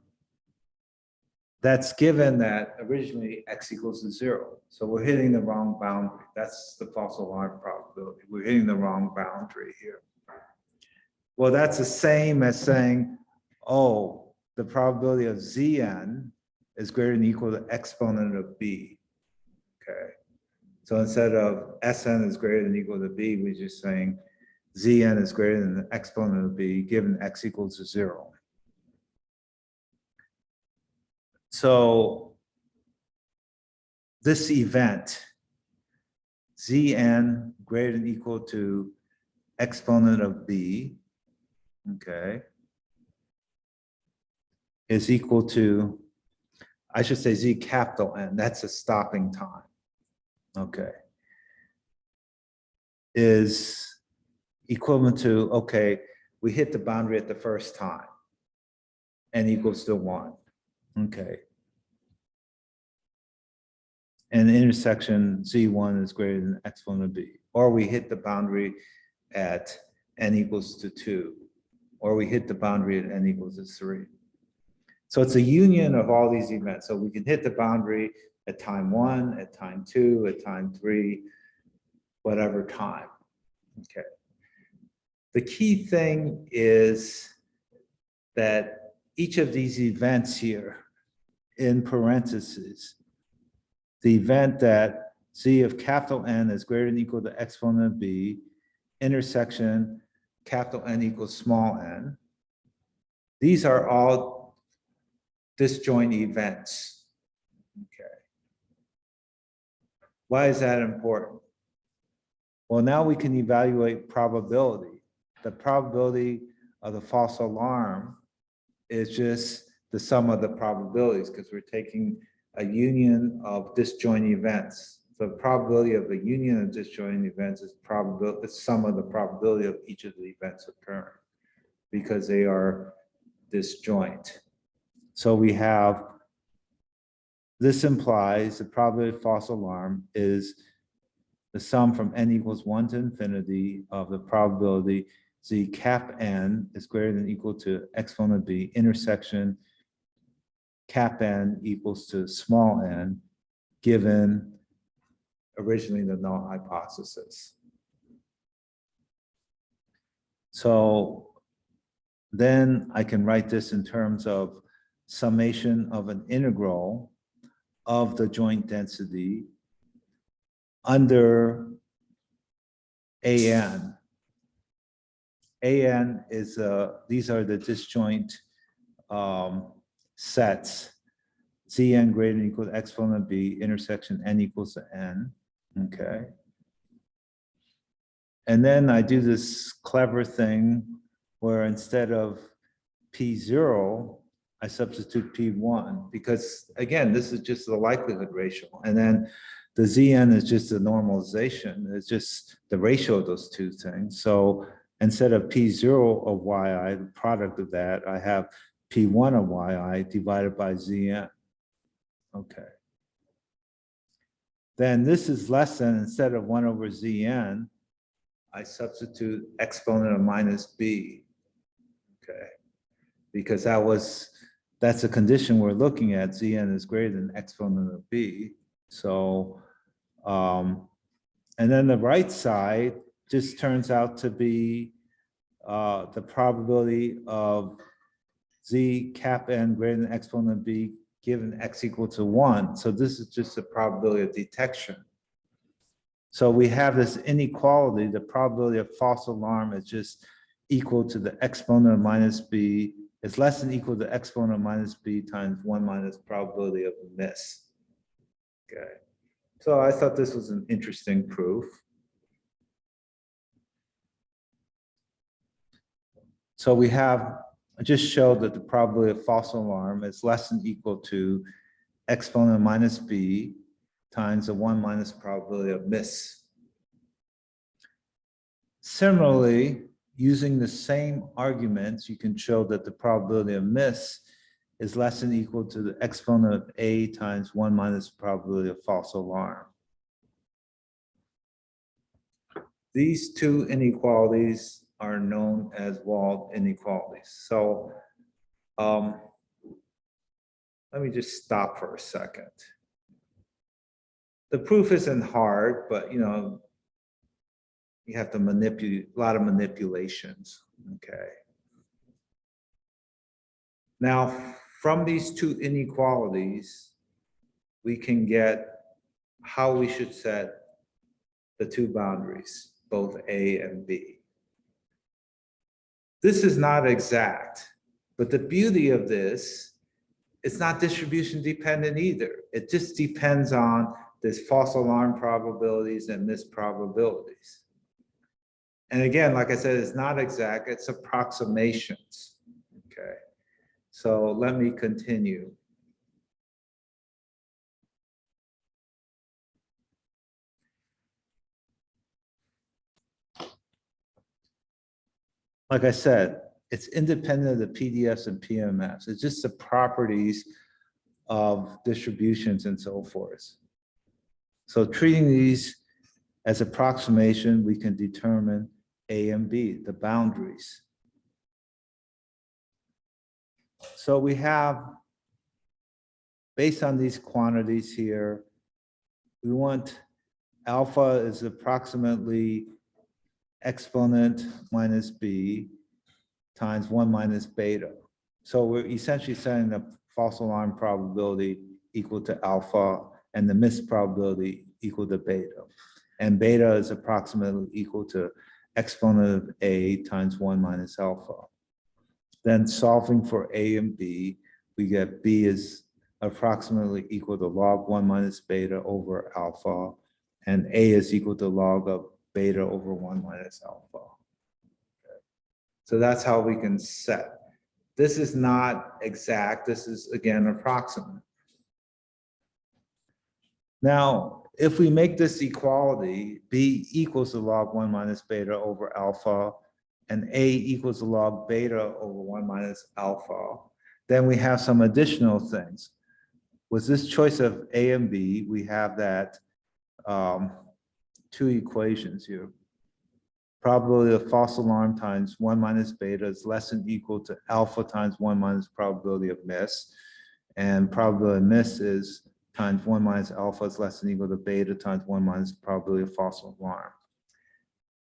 that's given that originally x equals to 0. So we're hitting the wrong boundary. That's the false alarm probability. We're hitting the wrong boundary here. Well, that's the same as saying, oh, the probability of Zn is greater than or equal to exponent of b. Okay. So instead of Sn is greater than or equal to b, we're just saying Zn is greater than the exponent of b given x equals to 0. So this event, Zn greater than or equal to exponent of b, okay, is equal to, I should say Z capital N, that's a stopping time, okay, is equivalent to, okay, we hit the boundary at the first time, N equals to 1, okay. And the intersection Z1 is greater than exponent of B, or we hit the boundary at N equals to 2, or we hit the boundary at N equals to 3. So it's a union of all these events. So we can hit the boundary at time 1, at time 2, at time 3, whatever time. Okay. The key thing is that each of these events here in parentheses, the event that Z of capital N is greater than or equal to exponent of B, intersection capital N equals small n, these are all disjoint events. Okay. Why is that important? Well, now we can evaluate probability. The probability of the false alarm is just the sum of the probabilities because we're taking a union of disjoint events. The probability of the union of disjoint events is probability, the sum of the probability of each of the events occurring because they are disjoint. So we have, this implies the probability of false alarm is the sum from n equals 1 to infinity of the probability Z cap n is greater than or equal to exponent b intersection cap n equals to small n given originally the null hypothesis. So then I can write this in terms of summation of an integral of the joint density under AN. AN is, these are the disjoint sets. Zn greater than or equal to exponent b intersection n equals to n, okay? And then I do this clever thing where instead of P0, I substitute P1 because again, this is just the likelihood ratio. And then the Zn is just a normalization. It's just the ratio of those two things. So instead of P0 of Yi, the product of that, I have P1 of Yi divided by Zn. Okay. Then this is less than, instead of 1 over Zn, I substitute exponent of minus b. Okay. Because that's a condition we're looking at. Zn is greater than exponent of b. So, and then the right side just turns out to be the probability of z cap n greater than exponent of b given x equal to 1. So this is just the probability of detection. So we have this inequality. The probability of false alarm is just equal to the exponent of minus b. It's less than equal to exponent of minus b times 1 minus probability of miss. Okay. So I thought this was an interesting proof. So we have, I just showed that the probability of false alarm is less than equal to exponent of minus b times the 1 minus probability of miss. Similarly, using the same arguments, you can show that the probability of miss is less than equal to the exponent of a times 1 minus probability of false alarm. These two inequalities are known as Wald inequalities. So let me just stop for a second. The proof isn't hard, but you have to manipulate, a lot of manipulations, okay? Now, from these two inequalities, we can get how we should set the two boundaries, both A and B. This is not exact, but the beauty of this, it's not distribution dependent either. It just depends on this false alarm probabilities and miss probabilities. And again, like I said, it's not exact, it's approximations, okay? So let me continue. Like I said, it's independent of the PDFs and PMFs. It's just the properties of distributions and so forth. So treating these as approximation, we can determine A and B, the boundaries. So we have, based on these quantities here, we want alpha is approximately exponent minus b times 1 minus beta. So we're essentially setting the false alarm probability equal to alpha and the miss probability equal to beta. And beta is approximately equal to exponent of a times 1 minus alpha. Then solving for a and b, we get b is approximately equal to log 1 minus beta over alpha, and a is equal to log of beta over 1 minus alpha. Okay. So that's how we can set. This is not exact. This is, again, approximate. Now, if we make this equality, b equals to log 1 minus beta over alpha, and a equals to log beta over 1 minus alpha, then we have some additional things. With this choice of a and b, we have that two equations here. Probability of false alarm times 1 minus beta is less than equal to alpha times 1 minus probability of miss. And probability of miss is times 1 minus alpha is less than equal to beta times 1 minus probability of false alarm.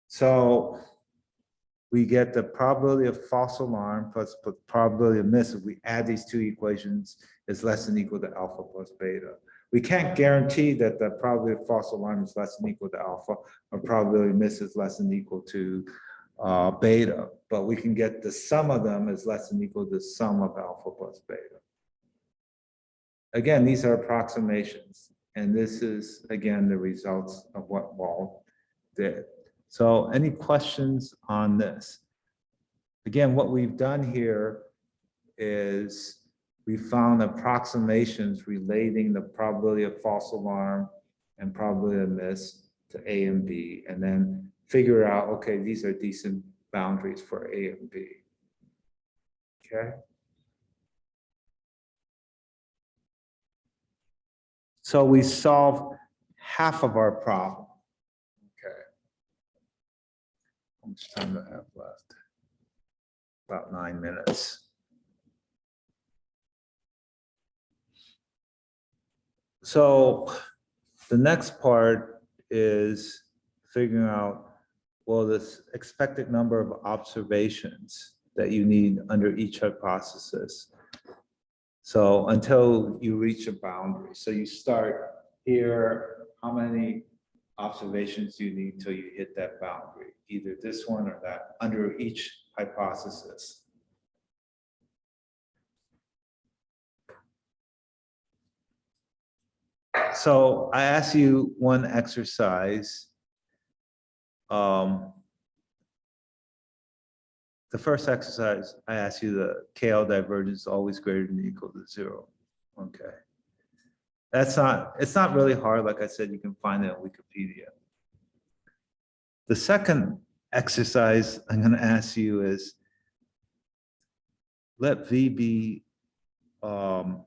So we get the probability of false alarm plus the probability of miss. If we add these two equations, is less than equal to alpha plus beta. We can't guarantee that the probability of false alarm is less than equal to alpha, or probability of miss is less than equal to beta, but we can get the sum of them is less than equal to the sum of alpha plus beta. Again, these are approximations, and this is, again, the results of what Wald did. So any questions on this? Again, what we've done here is we found approximations relating the probability of false alarm and probability of miss to A and B, and then figure out, okay, these are decent boundaries for A and B. Okay. So we solved half of our problem. Okay. How much time do I have left? About 9 minutes. So the next part is figuring out, well, this expected number of observations that you need under each hypothesis. So until you reach a boundary. So you start here, how many observations do you need till you hit that boundary? Either this one or that, under each hypothesis. So I asked you one exercise. The first exercise, I asked you the KL divergence is always greater than or equal to 0. Okay. It's not really hard. Like I said, you can find it on Wikipedia. The second exercise I'm going to ask you is, let V be an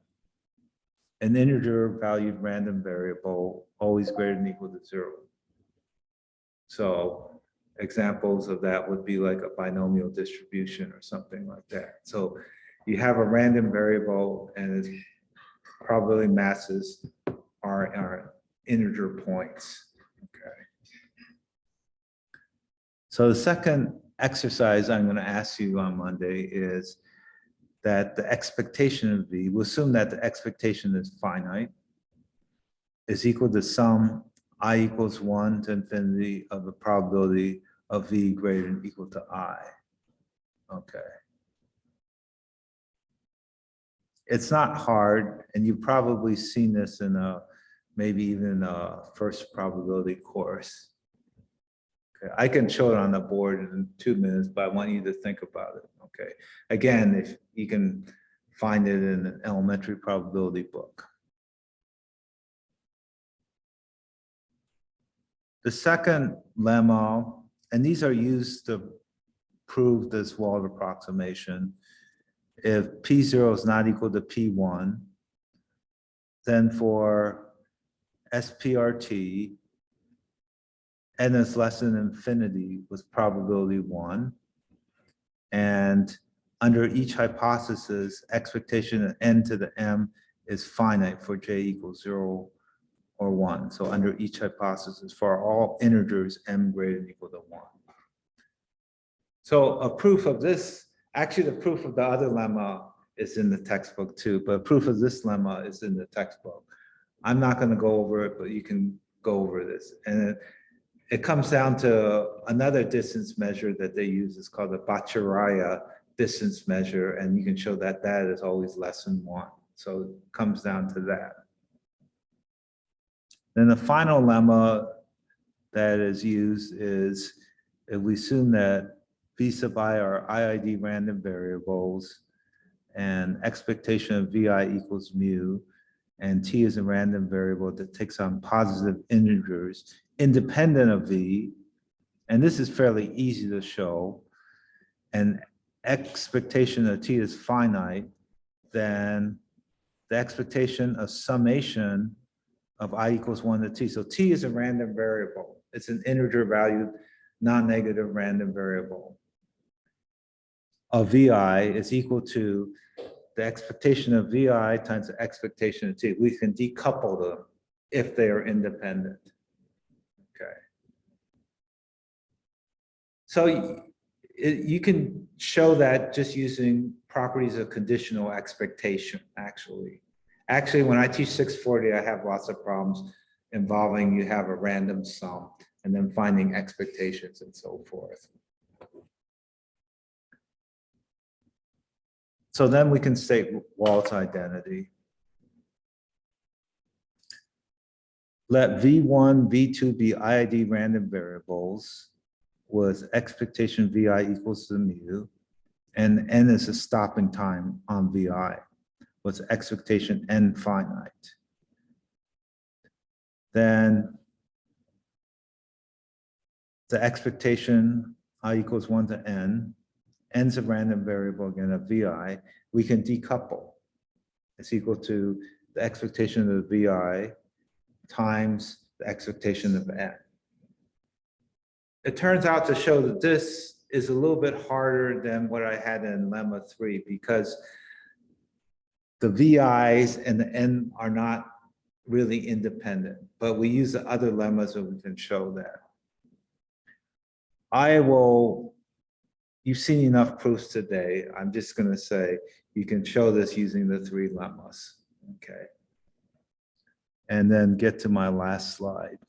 integer valued random variable always greater than or equal to 0. So examples of that would be like a binomial distribution or something like that. So you have a random variable and its probability masses are integer points. Okay. So the second exercise I'm going to ask you on Monday is that the expectation of V, we'll assume that the expectation is finite, is equal to sum I equals 1 to infinity of the probability of V greater than or equal to I. Okay. It's not hard, and you've probably seen this in maybe even a first probability course. Okay. I can show it on the board in 2 minutes, but I want you to think about it. Okay. Again, if you can find it in an elementary probability book. The second lemma, and these are used to prove this Wald approximation. If P0 is not equal to P1, then for SPRT, n is less than infinity with probability 1. And under each hypothesis, expectation of n to the m is finite for j equals 0 or 1. So under each hypothesis, for all integers, m greater than or equal to 1. So a proof of this, actually the proof of the other lemma is in the textbook too, but proof of this lemma is in the textbook. I'm not going to go over it, but you can go over this. And it comes down to another distance measure that they use. It's called the Bhattacharya distance measure, and you can show that that is always less than 1. So it comes down to that. Then the final lemma that is used is if we assume that V sub I are IID random variables and expectation of VI equals mu, and T is a random variable that takes on positive integers independent of V, and this is fairly easy to show, and expectation of T is finite, then the expectation of summation of I equals 1 to T. So T is a random variable. It's an integer valued non-negative random variable. Of VI is equal to the expectation of VI times the expectation of T. We can decouple them if they are independent. Okay. So you can show that just using properties of conditional expectation, actually. Actually, when I teach 640, I have lots of problems involving you have a random sum and then finding expectations and so forth. So then we can state Wald's identity. Let V1, V2 be IID random variables was expectation VI equals to mu, and N is the stopping time on VI, was expectation N finite. Then the expectation I equals 1 to N, N's a random variable again of VI, we can decouple. It's equal to the expectation of the VI times the expectation of N. It turns out to show that this is a little bit harder than what I had in lemma 3 because the VIs and the N are not really independent, but we use the other lemmas and we can show that. You've seen enough proofs today. I'm just going to say you can show this using the 3 lemmas, okay? And then get to my last slide.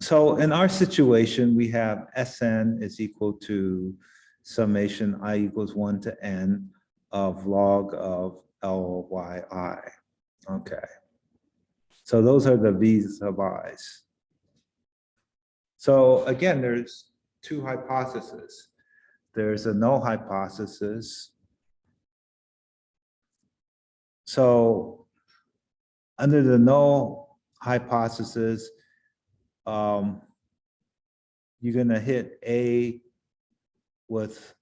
So in our situation, we have Sn is equal to summation I equals 1 to N of log of Lyi. Okay. So those are the V's of I's. So again, there's 2 hypotheses. There's a null hypothesis. So under the null hypothesis, you're going to hit A with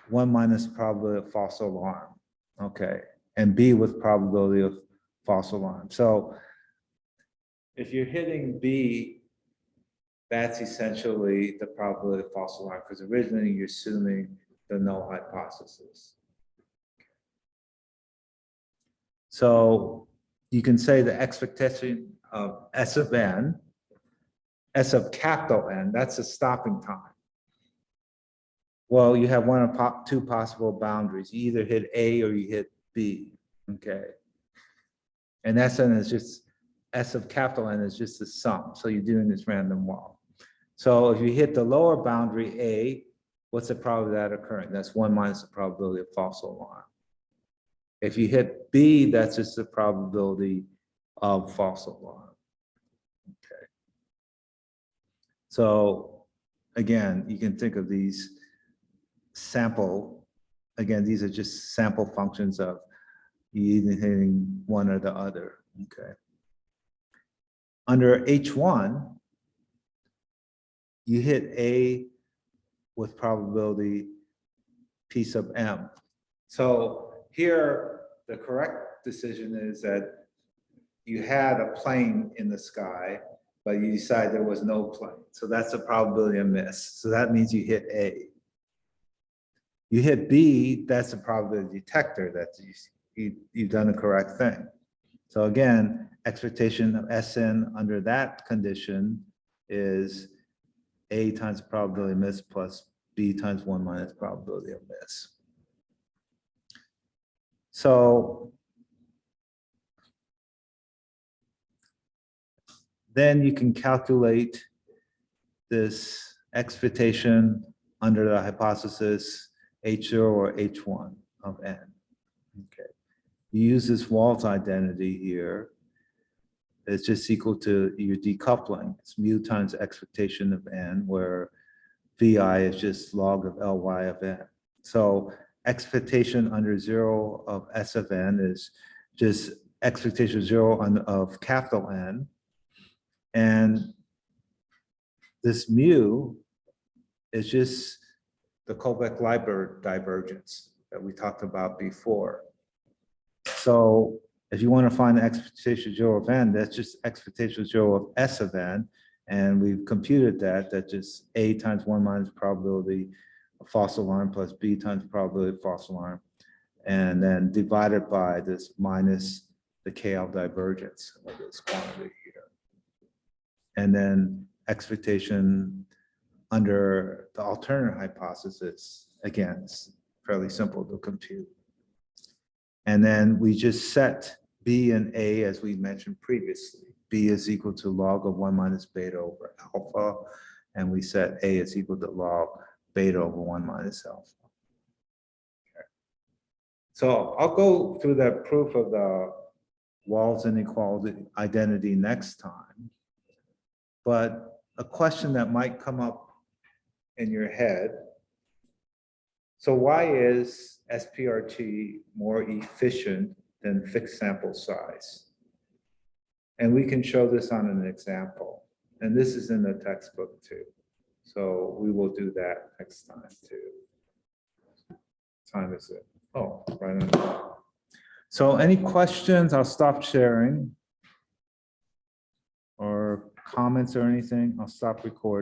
1 minus probability of false alarm, okay, and B with probability of false alarm. So if you're hitting B, that's essentially the probability of false alarm because originally you're assuming the null hypothesis. So you can say the expectation of S of N, S of capital N, that's the stopping time. Well, you have one of 2 possible boundaries. You either hit A or you hit B, okay? And Sn is just, S of capital N is just the sum. So you're doing this random walk. So if you hit the lower boundary A, what's the probability of that occurring? That's 1 minus the probability of false alarm. If you hit B, that's just the probability of false alarm. Okay. So again, you can think of these sample, again, these are just sample functions of you either hitting one or the other, okay? Under H1, you hit A with probability P sub M. So here, the correct decision is that you had a plane in the sky, but you decide there was no plane. So that's a probability of miss. So that means you hit A. You hit B, that's a probability detector that you've done the correct thing. So again, expectation of Sn under that condition is A times probability of miss plus B times 1 minus probability of miss. So then you can calculate this expectation under the hypothesis H0 or H1 of N. Okay. You use this Wald's identity here. It's just equal to your decoupling. It's mu times expectation of N, where VI is just log of Ly of N. So expectation under 0 of S of N is just expectation 0 of capital N. And this mu is just the Kovac-Leiber divergence that we talked about before. So if you want to find the expectation 0 of N, that's just expectation 0 of S of N. And we've computed that, that's just A times 1 minus probability of false alarm plus B times probability of false alarm. And then divided by this minus the KL divergence of this quantity here. And then expectation under the alternate hypothesis, again, it's fairly simple to compute. And then we just set B and A as we mentioned previously. B is equal to log of 1 minus beta over alpha, and we set A is equal to log beta over 1 minus alpha. Okay. So I'll go through that proof of the Wald's inequality identity next time. But a question that might come up in your head. So why is SPRT more efficient than fixed sample size? And we can show this on an example. And this is in the textbook too. So we will do that next time too. Time is it? Oh, right on. So any questions? I'll stop sharing. Or comments or anything? I'll stop recording.